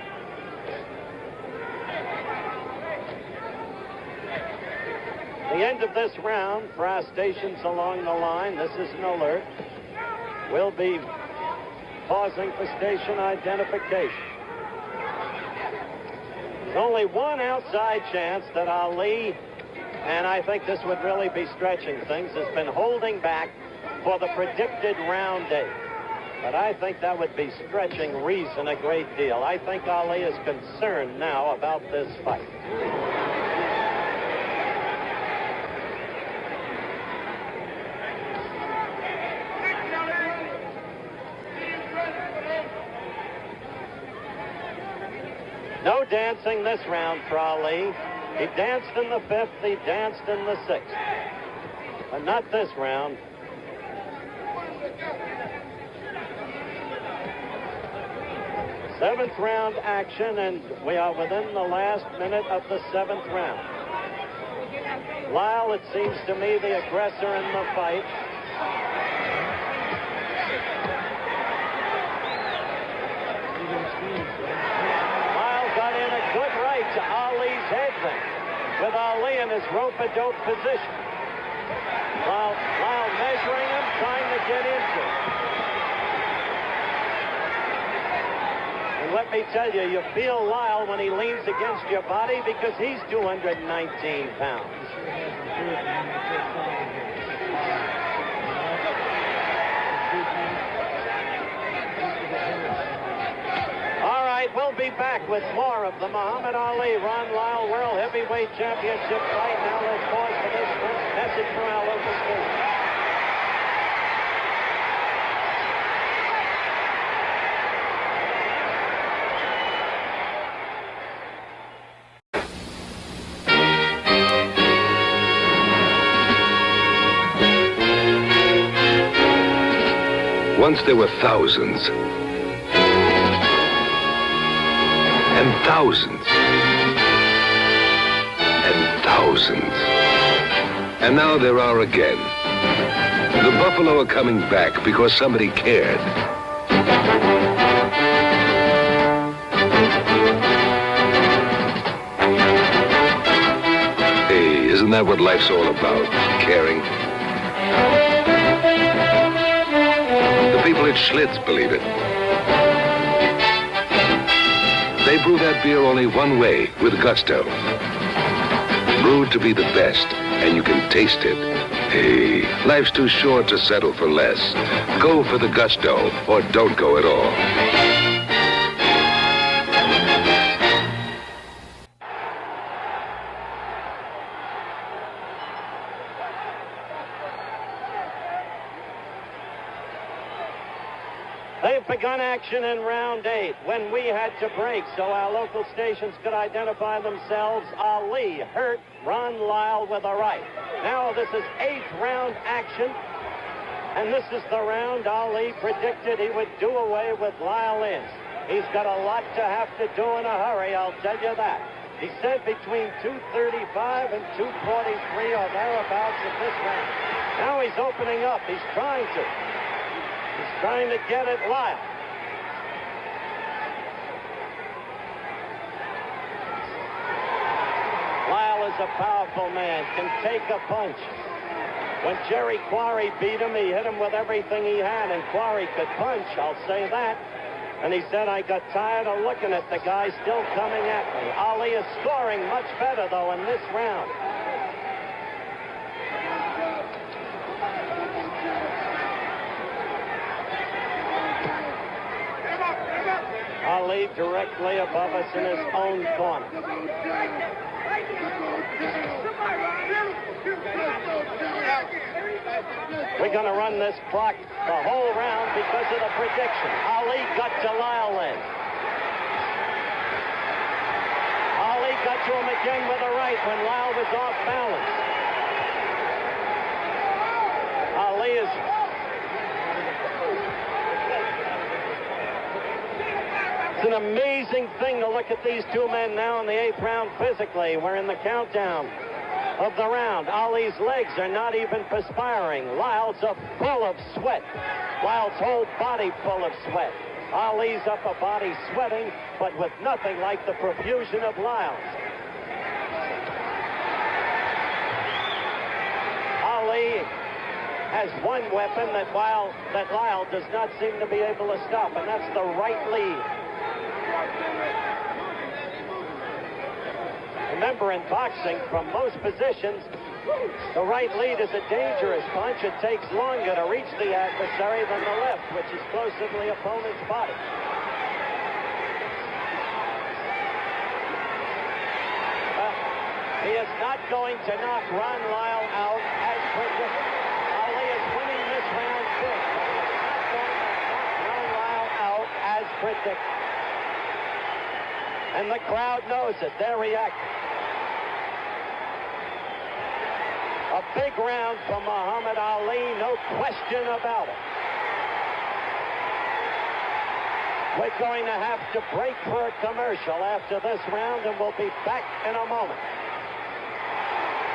The end of this round for our stations along the line, this is an alert. We'll be pausing for station identification. There's only one outside chance that Ali, and I think this would really be stretching things, has been holding back for the predicted round 8. But I think that would be stretching reason a great deal. I think Ali is concerned now about this fight. No dancing this round for Ali. He danced in the 5th, he danced in the 6th. But not this round. Seventh round action, and we are within the last minute of the 7th round. Lyle, it seems to me, the aggressor in the fight. To Ali's head then, with Ali in his rope-a-dope position. Lyle measuring him, trying to get into it. And let me tell you, you feel Lyle when he leans against your body because he's 219 pounds. back with more of the Muhammad Ali Ron Lyle World Heavyweight Championship fight. Now let's pause for this message from our local station. Once there were thousands. And thousands. And thousands. And now there are again. The buffalo are coming back because somebody cared. Hey, isn't that what life's all about? Caring. The people at Schlitz believe it. They brew that beer only one way, with gusto. Brewed to be the best, and you can taste it. Hey, life's too short to settle for less. Go for the gusto, or don't go at all. They've begun action in round 8 when we had to break so our local stations could identify themselves. Ali hurt Ron Lyle with a right. Now this is 8th round action, and this is the round Ali predicted he would do away with Lyle in. He's got a lot to have to do in a hurry, I'll tell you that. He said between 235 and 243 or thereabouts in this round. Now he's opening up. He's trying to. He's trying to get at Lyle. Lyle is a powerful man, can take a punch. When Jerry Quarry beat him, he hit him with everything he had, and Quarry could punch, I'll say that. And he said, I got tired of looking at the guy still coming at me. Ali is scoring much better, though, in this round. Ali directly above us in his own corner. We're going to run this clock the whole round because of the prediction. Ali got to Lyle in. Ali got to him again with a right when Lyle was off balance. Ali is... It's an amazing thing to look at these two men now in the 8th round physically. We're in the countdown of the round. Ali's legs are not even perspiring. Lyle's are full of sweat. Lyle's whole body full of sweat. Ali's upper body sweating, but with nothing like the profusion of Lyle's. Ali has one weapon that Lyle does not seem to be able to stop, and that's the right lead. Remember, in boxing, from most positions, the right lead is a dangerous punch. It takes longer to reach the adversary than the left, which is closer to the opponent's body. He is not going to knock Ron Lyle out as predicted. Ali is winning this round big, but he is not going to knock Ron Lyle out as predicted. And the crowd knows it. They're reacting. A big round for Muhammad Ali, no question about it. We're going to have to break for a commercial after this round, and we'll be back in a moment.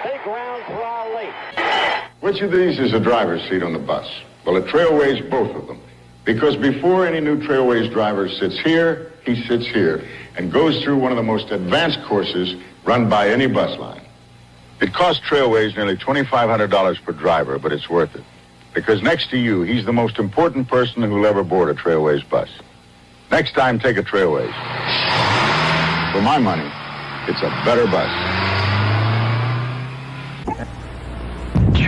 Big round for Ali. Which of these is a driver's seat on the bus? Well, it Trailways both of them. Because before any new Trailways driver sits here, he sits here and goes through one of the most advanced courses run by any bus line. It costs Trailways nearly $2,500 per driver, but it's worth it. Because next to you, he's the most important person who'll ever board a Trailways bus. Next time, take a Trailways. For my money, it's a better bus.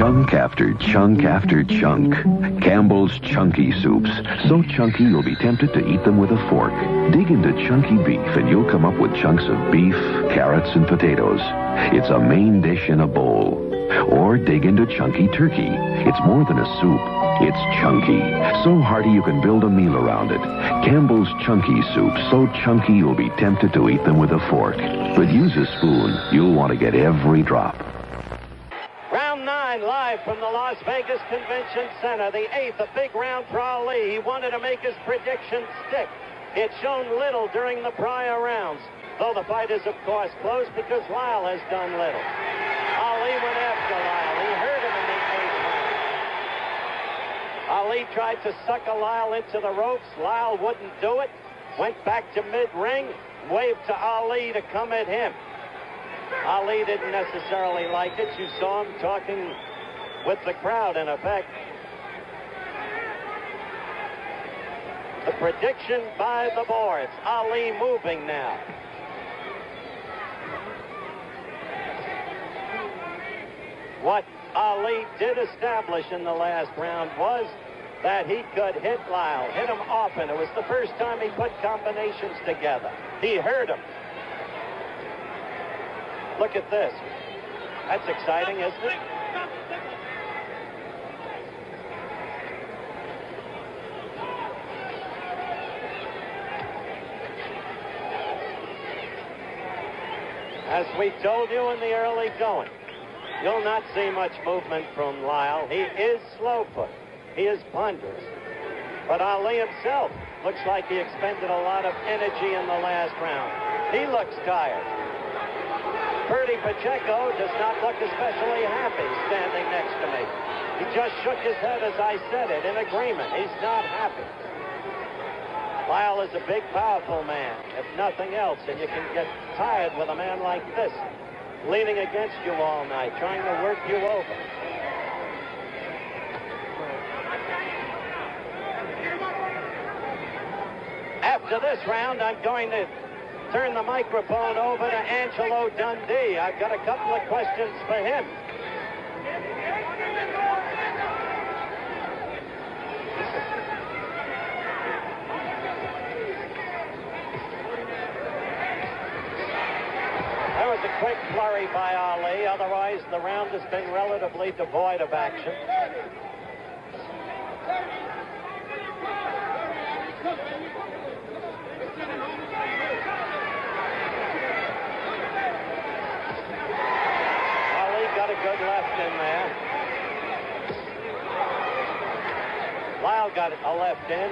Chunk after chunk after chunk. Campbell's Chunky Soups. So chunky you'll be tempted to eat them with a fork. Dig into chunky beef and you'll come up with chunks of beef, carrots, and potatoes. It's a main dish in a bowl. Or dig into chunky turkey. It's more than a soup. It's chunky. So hearty you can build a meal around it. Campbell's Chunky Soup. So chunky you'll be tempted to eat them with a fork. But use a spoon. You'll want to get every drop. Round 9 live from the Las Vegas Convention Center. The 8th, a big round for Ali. He wanted to make his prediction stick. It's shown little during the prior rounds, though the fight is, of course, close because Lyle has done little. Ali went after Lyle. He hurt him in the 8th round. Ali tried to sucker Lyle into the ropes. Lyle wouldn't do it. Went back to mid-ring, waved to Ali to come at him. Ali didn't necessarily like it. You saw him talking with the crowd, in effect. The prediction by the boards. Ali moving now. What Ali did establish in the last round was that he could hit Lyle, hit him often. It was the first time he put combinations together. He hurt him. Look at this. That's exciting, isn't it? As we told you in the early going, you'll not see much movement from Lyle. He is slow-foot. He is ponderous. But Ali himself looks like he expended a lot of energy in the last round. He looks tired. Bertie Pacheco does not look especially happy standing next to me. He just shook his head as I said it in agreement. He's not happy. Lyle is a big, powerful man, if nothing else, and you can get tired with a man like this, leaning against you all night, trying to work you over. After this round, I'm going to turn the microphone over to Angelo Dundee. I've got a couple of questions for him. That was a quick flurry by Ali. Otherwise, the round has been relatively devoid of action. Good left in there. Lyle got a left in.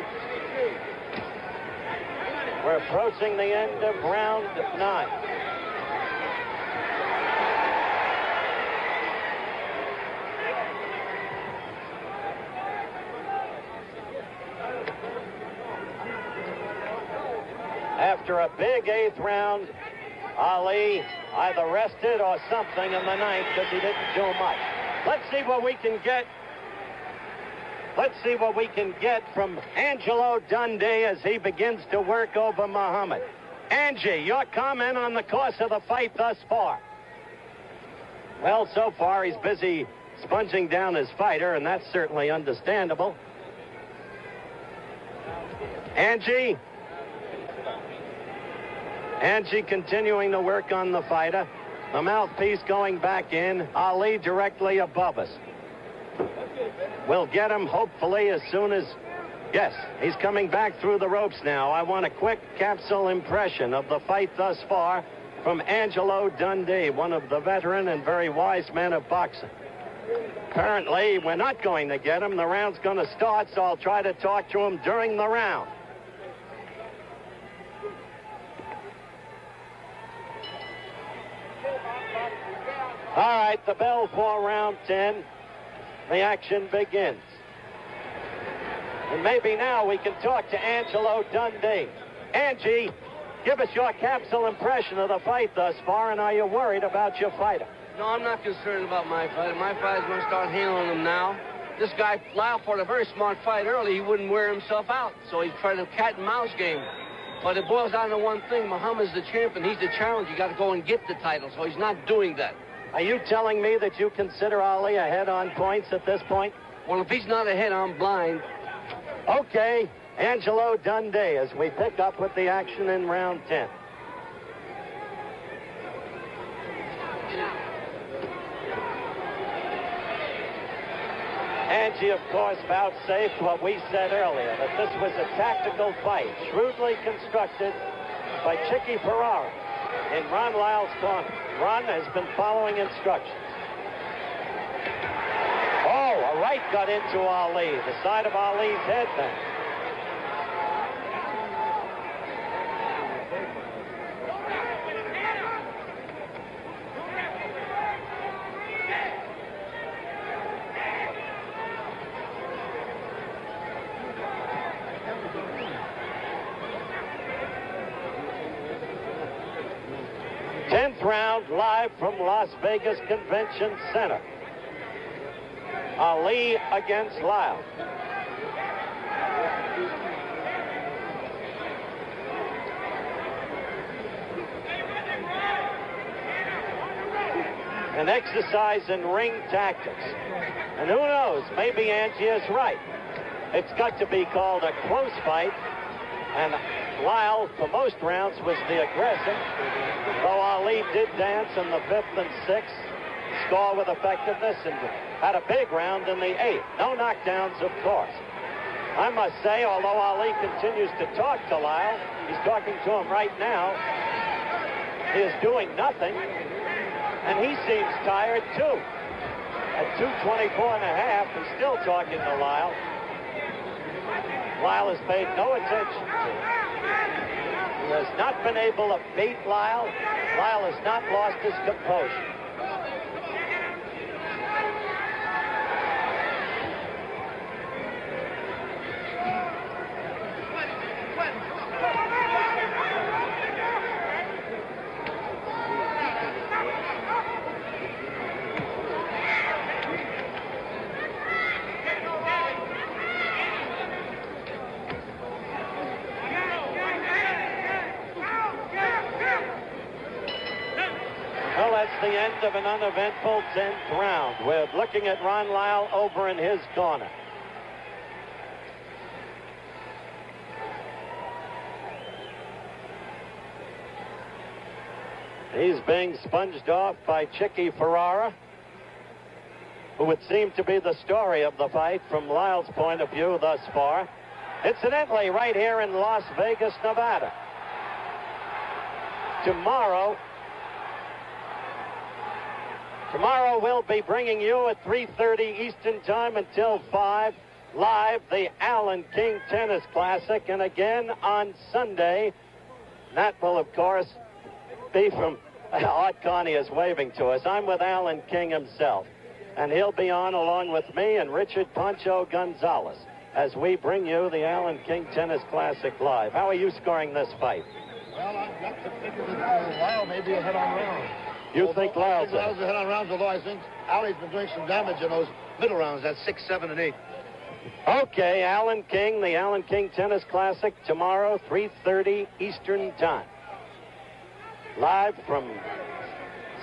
We're approaching the end of round 9. After a big 8th round, Ali either rested or something in the 9th because he didn't do much. Let's see what we can get. Let's see what we can get from Angelo Dundee as he begins to work over Muhammad. Angie, your comment on the course of the fight thus far? Well, so far he's busy sponging down his fighter, and that's certainly understandable. Angie? Angie continuing to work on the fighter. The mouthpiece going back in. Ali directly above us. We'll get him hopefully as soon as... Yes, he's coming back through the ropes now. I want a quick capsule impression of the fight thus far from Angelo Dundee, one of the veteran and very wise men of boxing. Apparently, we're not going to get him. The round's going to start, so I'll try to talk to him during the round. All right, the bell for round 10. The action begins. And maybe now we can talk to Angelo Dundee. Angie, give us your capsule impression of the fight thus far, and are you worried about your fighter? No, I'm not concerned about my fighter. My fighter's going to start handling him now. This guy, Lyle, fought a very smart fight early. He wouldn't wear himself out, so he's trying to cat and mouse game. But it boils down to one thing. Muhammad's the champion. He's the challenger. You got to go and get the title, so he's not doing that. Are you telling me that you consider Ali ahead on points at this point? Well, if he's not ahead, I'm blind. Okay, Angelo Dundee as we pick up with the action in round 10. Angie, of course, vouchsafed what we said earlier, that this was a tactical fight, shrewdly constructed by Chicky Ferrara in Ron Lyle's corner. Ron has been following instructions. Oh, a right got into Ali, the side of Ali's head then. Round live from Las Vegas Convention Center. Ali against Lyle. An exercise in ring tactics. And who knows, maybe Angie is right. It's got to be called a close fight. And Lyle, for most rounds, was the aggressor. Though Ali did dance in the 5th and 6th, score with effectiveness, and had a big round in the 8th. No knockdowns, of course. I must say, although Ali continues to talk to Lyle, he's talking to him right now, he is doing nothing, and he seems tired, too. At 2:24 and a half, he's still talking to Lyle. Lyle has paid no attention to him. He has not been able to beat Lyle. Lyle has not lost his composure. The end of an uneventful 10th round. We're looking at Ron Lyle over in his corner. He's being sponged off by Chicky Ferrara, who would seem to be the story of the fight from Lyle's point of view thus far. Incidentally, right here in Las Vegas, Nevada. Tomorrow we'll be bringing you at 3:30 Eastern Time until 5, live, the Alan King Tennis Classic. And again on Sunday, that will, of course, be from... Art Carney is waving to us. I'm with Alan King himself. And he'll be on along with me and Richard Pancho Gonzalez as we bring you the Alan King Tennis Classic live. How are you scoring this fight? Well, I've got to figure that Lyle may be ahead on rounds. You think Lyle's ahead on rounds, although I think Ali's been doing some damage in those middle rounds. That's 6, 7, and 8. Okay, Alan King, the Alan King Tennis Classic, tomorrow, 3:30 Eastern Time. Live from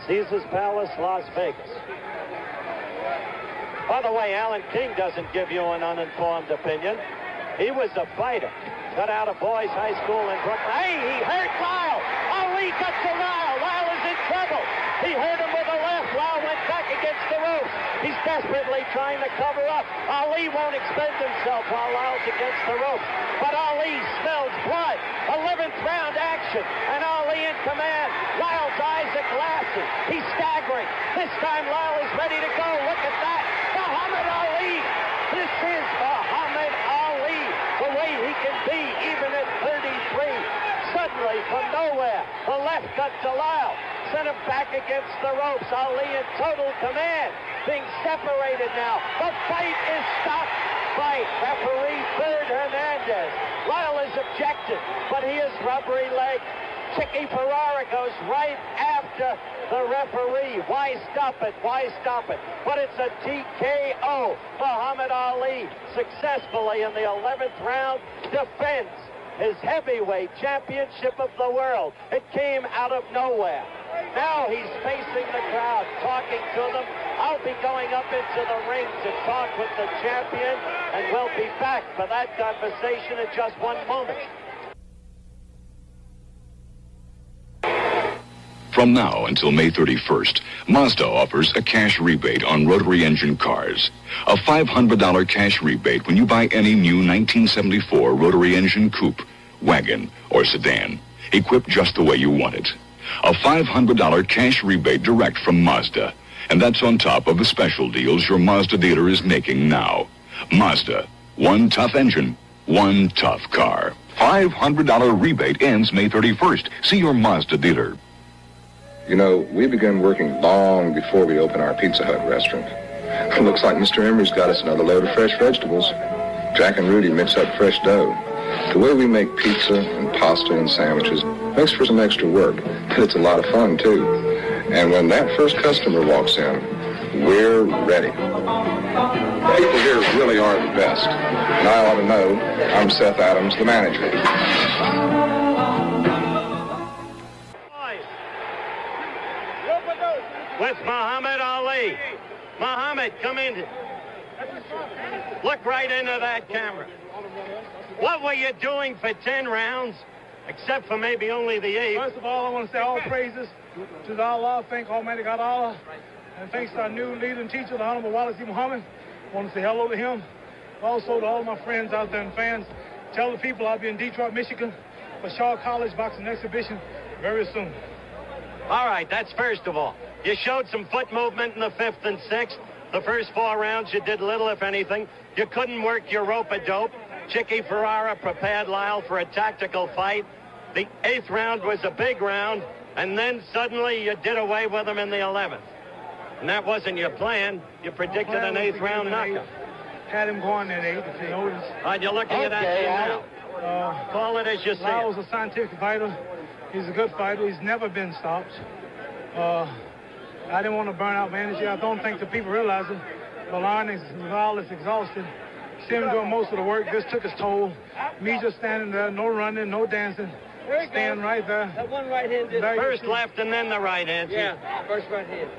Caesars Palace, Las Vegas. By the way, Alan King doesn't give you an uninformed opinion. He was a fighter. Got out of boys' high school in Brooklyn. Hey, he hurt Lyle. Ali got to Lyle. Lyle is in trouble. He hurt him with a left. Lyle went back against the ropes. He's desperately trying to cover up. Ali won't expend himself while Lyle's against the ropes. But Ali smells blood. 11th round action. And Ali in command. Lyle's eyes are glassy. He's staggering. This time Lyle is ready to go. Look at that. Muhammad Ali. This is Muhammad Ali. The way he can be even at 33. Suddenly, from nowhere, the left cut to Lyle. Sent him back against the ropes. Ali in total command. Being separated now. The fight is stopped by referee Bird Hernandez. Lyle is objected, but he is rubbery leg. Chicky Ferrara goes right after the referee. Why stop it? Why stop it? But it's a TKO. Muhammad Ali successfully in the 11th round defends his heavyweight championship of the world. It came out of nowhere. Now he's facing the crowd, talking to them. I'll be going up into the ring to talk with the champion, and we'll be back for that conversation in just one moment. From now until May 31st, Mazda offers a cash rebate on rotary engine cars. A $500 cash rebate when you buy any new 1974 rotary engine coupe, wagon, or sedan, equipped just the way you want it. A $500 cash rebate direct from Mazda. And that's on top of the special deals your Mazda dealer is making now. Mazda, one tough engine, one tough car. $500 rebate ends May 31st. See your Mazda dealer. You know, we began working long before we opened our Pizza Hut restaurant. It looks like Mr. Emery's got us another load of fresh vegetables. Jack and Rudy mix up fresh dough. The way we make pizza and pasta and sandwiches makes for some extra work, but it's a lot of fun, too. And when that first customer walks in, we're ready. People here really are the best. And I ought to know, I'm Seth Adams, the manager. With Muhammad Ali. Muhammad, come in. Look right into that camera. What were you doing for 10 rounds, except for maybe only the 8th? First of all, I want to say all praises to Allah. Thank Almighty God Allah. And thanks to our new leader and teacher, the Honorable Wallace E. Muhammad. I want to say hello to him. Also to all my friends out there and fans. Tell the people I'll be in Detroit, Michigan for Shaw College Boxing Exhibition very soon. All right, that's first of all. You showed some foot movement in the 5th and 6th. The first 4 rounds, you did little, if anything. You couldn't work your rope-a-dope. Chicky Ferrara prepared Lyle for a tactical fight. The 8th round was a big round, and then suddenly you did away with him in the 11th. And that wasn't your plan. You predicted an 8th round knockout. Had him going in 8, if you notice. All right, you're looking at that now. Call it as you see it. Lyle's a scientific fighter. He's a good fighter. He's never been stopped. I didn't want to burn out my energy. I don't think the people realize it. But Lyle is exhausted. See him doing most of the work. This took his toll. Me just standing there, no running, no dancing. Stand right there. That one right hand did first left and then the right hand. Yeah, first right hand.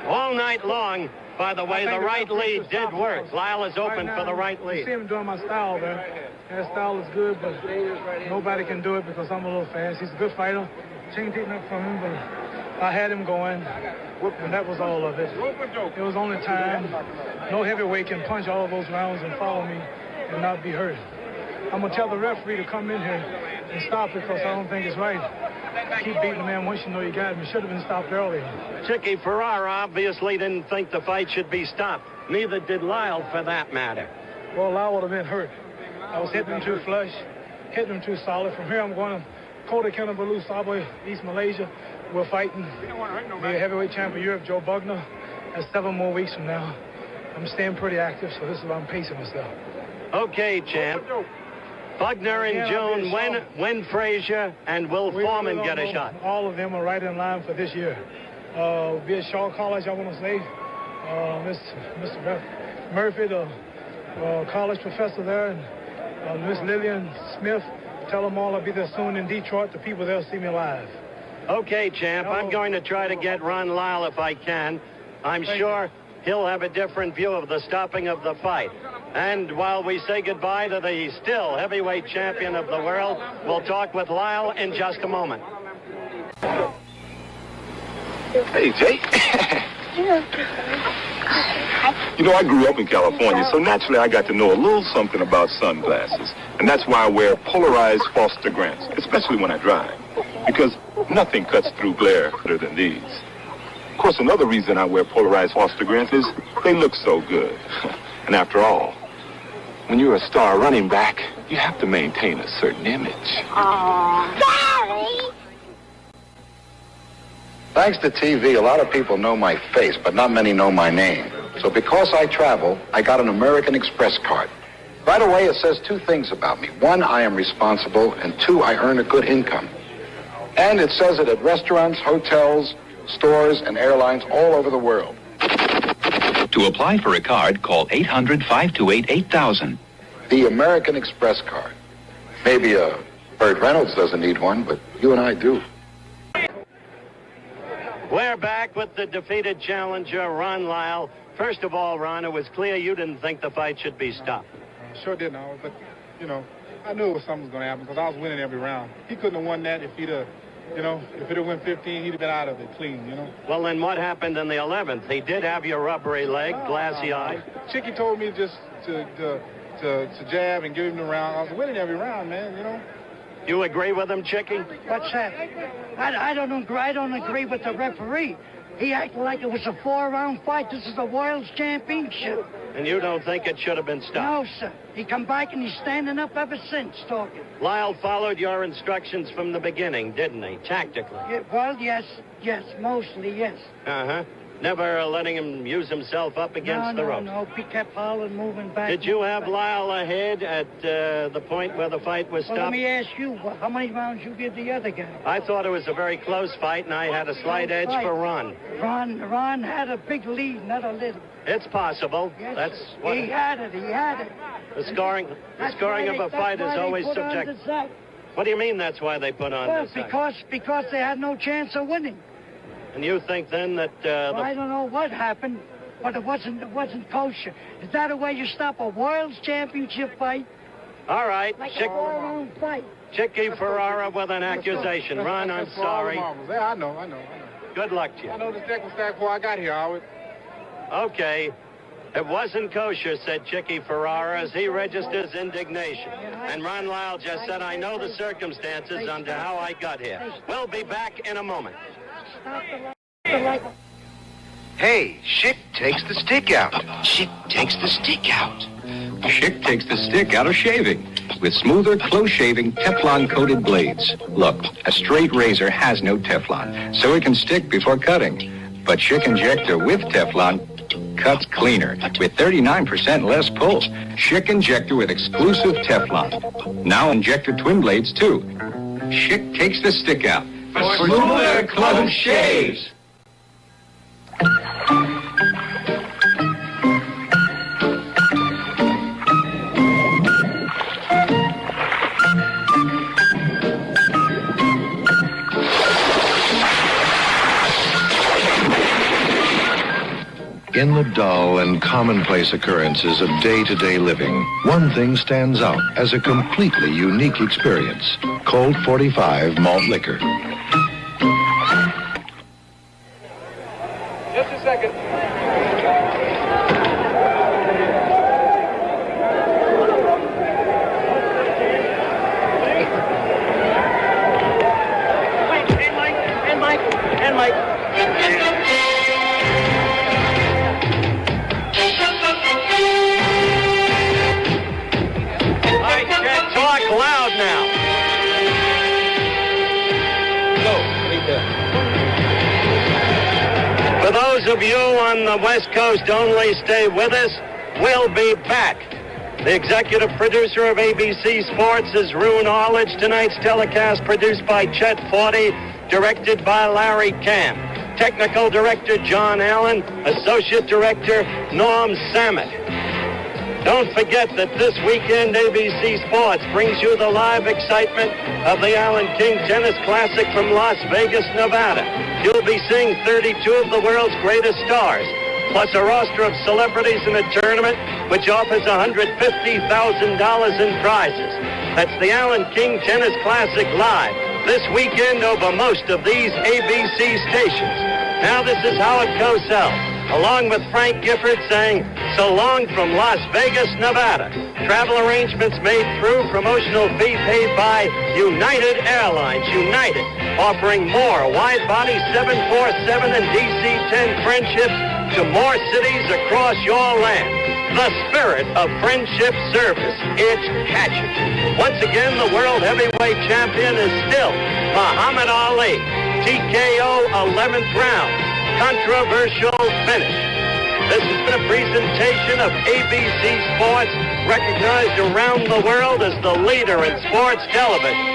All night long, by the way, the right lead did work. Lyle is open for the right lead. You see him doing my style there. That style is good, but nobody can do it because I'm a little fast. He's a good fighter. Can't take nothing from him, but I had him going, and that was all of it. It was only time. No heavyweight can punch all of those rounds and follow me and not be hurt. I'm going to tell the referee to come in here and stop it because I don't think it's right. Keep beating the man once you know you got him. It should have been stopped earlier. Chicky Ferrara obviously didn't think the fight should be stopped. Neither did Lyle, for that matter. Well, Lyle would have been hurt. I was hitting him too flush, hitting him too solid. From here, I'm going to Kota Kinabalu, Sabah, East Malaysia. We're fighting the heavyweight champion of Europe, Joe Bugner. That's 7 more weeks from now. I'm staying pretty active, so this is why I'm pacing myself. Okay, champ. Bugner in June, when Frazier and Will Foreman get a shot? All of them are right in line for this year. Be at Shaw College, I want to say. Mr. Murphy, the college professor there, and Miss Lillian Smith. Tell them all I'll be there soon in Detroit. The people there see me live. Okay, champ. I'm going to try to get Ron Lyle if I can. I'm sure he'll have a different view of the stopping of the fight. And while we say goodbye to the still heavyweight champion of the world, we'll talk with Lyle in just a moment. Hey, Jay. You know, I grew up in California, so naturally I got to know a little something about sunglasses. And that's why I wear polarized Foster Grants, especially when I drive. Because nothing cuts through glare better than these. Of course, another reason I wear polarized Foster Grants is they look so good. And after all, when you're a star running back, you have to maintain a certain image. Aww. Sorry. Thanks to TV, a lot of people know my face, but not many know my name. So because I travel, I got an American Express card. Right away, it says 2 things about me. 1, I am responsible, and 2, I earn a good income. And it says it at restaurants, hotels, stores, and airlines all over the world. To apply for a card, call 800-528-8000. The American Express card. Maybe Burt Reynolds doesn't need one, but you and I do. We're back with the defeated challenger, Ron Lyle. First of all, Ron, it was clear you didn't think the fight should be stopped. Sure didn't, Howard, but, you know, I knew something was going to happen because I was winning every round. He couldn't have won that if he'd have, you know, if he'd have won 15, he'd have been out of it clean, you know. Well, then what happened in the 11th? He did have your rubbery leg, glassy eye. Chicky told me just to jab and give him the round. I was winning every round, man, you know. You agree with him, Chicky? What's that? I don't agree with the referee. He acted like it was a 4-round fight. This is a World's Championship. And you don't think it should have been stopped? No, sir. He come back and he's standing up ever since talking. Lyle followed your instructions from the beginning, didn't he? Tactically. Yeah, well, yes, mostly, yes. Uh-huh. Never letting him use himself up against the ropes. No, he kept hollering, moving back. Did you have Lyle ahead at the point where the fight was stopped? Well, let me ask you, how many rounds you give the other guy? I thought it was a very close fight, and I had a slight edge for Ron. Ron had a big lead, not a little. It's possible. Yes, that's what he had it. The scoring of a fight is always subjective. What do you mean that's why they put on this act? Because they had no chance of winning. And you think then that I don't know what happened, but it wasn't kosher. Is that a way you stop a World's Championship fight? All right. Like a 4-round fight. Chicky Ferrara with an accusation. Ron, I'm sorry. Yeah, I know. Good luck to you. I know the deck was stacked before I got here, Howard. Okay. It wasn't kosher, said Chicky Ferrara as he registers indignation. And Ron Lyle just said, I know the circumstances under how I got here. We'll be back in a moment. Hey, Schick takes the stick out. Schick takes the stick out. Schick takes the stick out of shaving with smoother, close-shaving, Teflon-coated blades. Look, a straight razor has no Teflon, so it can stick before cutting. But Schick Injector with Teflon cuts cleaner with 39% less pull. Schick Injector with exclusive Teflon. Now Injector twin blades, too. Schick takes the stick out. For smoother, close shaves. In the dull and commonplace occurrences of day-to-day living, one thing stands out as a completely unique experience. Colt 45 malt liquor. Just a second. And Mike. Talk loud now. For those of you on the West Coast only, stay with us. We'll be back. The executive producer of ABC Sports is Ron Lyle. Tonight's telecast produced by Chet Forty, directed by Larry Camp. Technical director John Allen, associate director Norm Samet. Don't forget that this weekend ABC Sports brings you the live excitement of the Allen King Tennis Classic from Las Vegas, Nevada. You'll be seeing 32 of the world's greatest stars, plus a roster of celebrities in a tournament which offers $150,000 in prizes. That's the Allen King Tennis Classic live this weekend over most of these ABC stations. Now this is Howard Cosell, along with Frank Gifford saying, so long from Las Vegas, Nevada. Travel arrangements made through promotional fee paid by United Airlines. United, offering more wide-body 747 and DC-10 friendships to more cities across your land. The spirit of friendship service. It's catching. Once again, the world heavyweight champion is still Muhammad Ali. TKO 11th round. Controversial finish. This has been a presentation of ABC Sports, recognized around the world as the leader in sports television.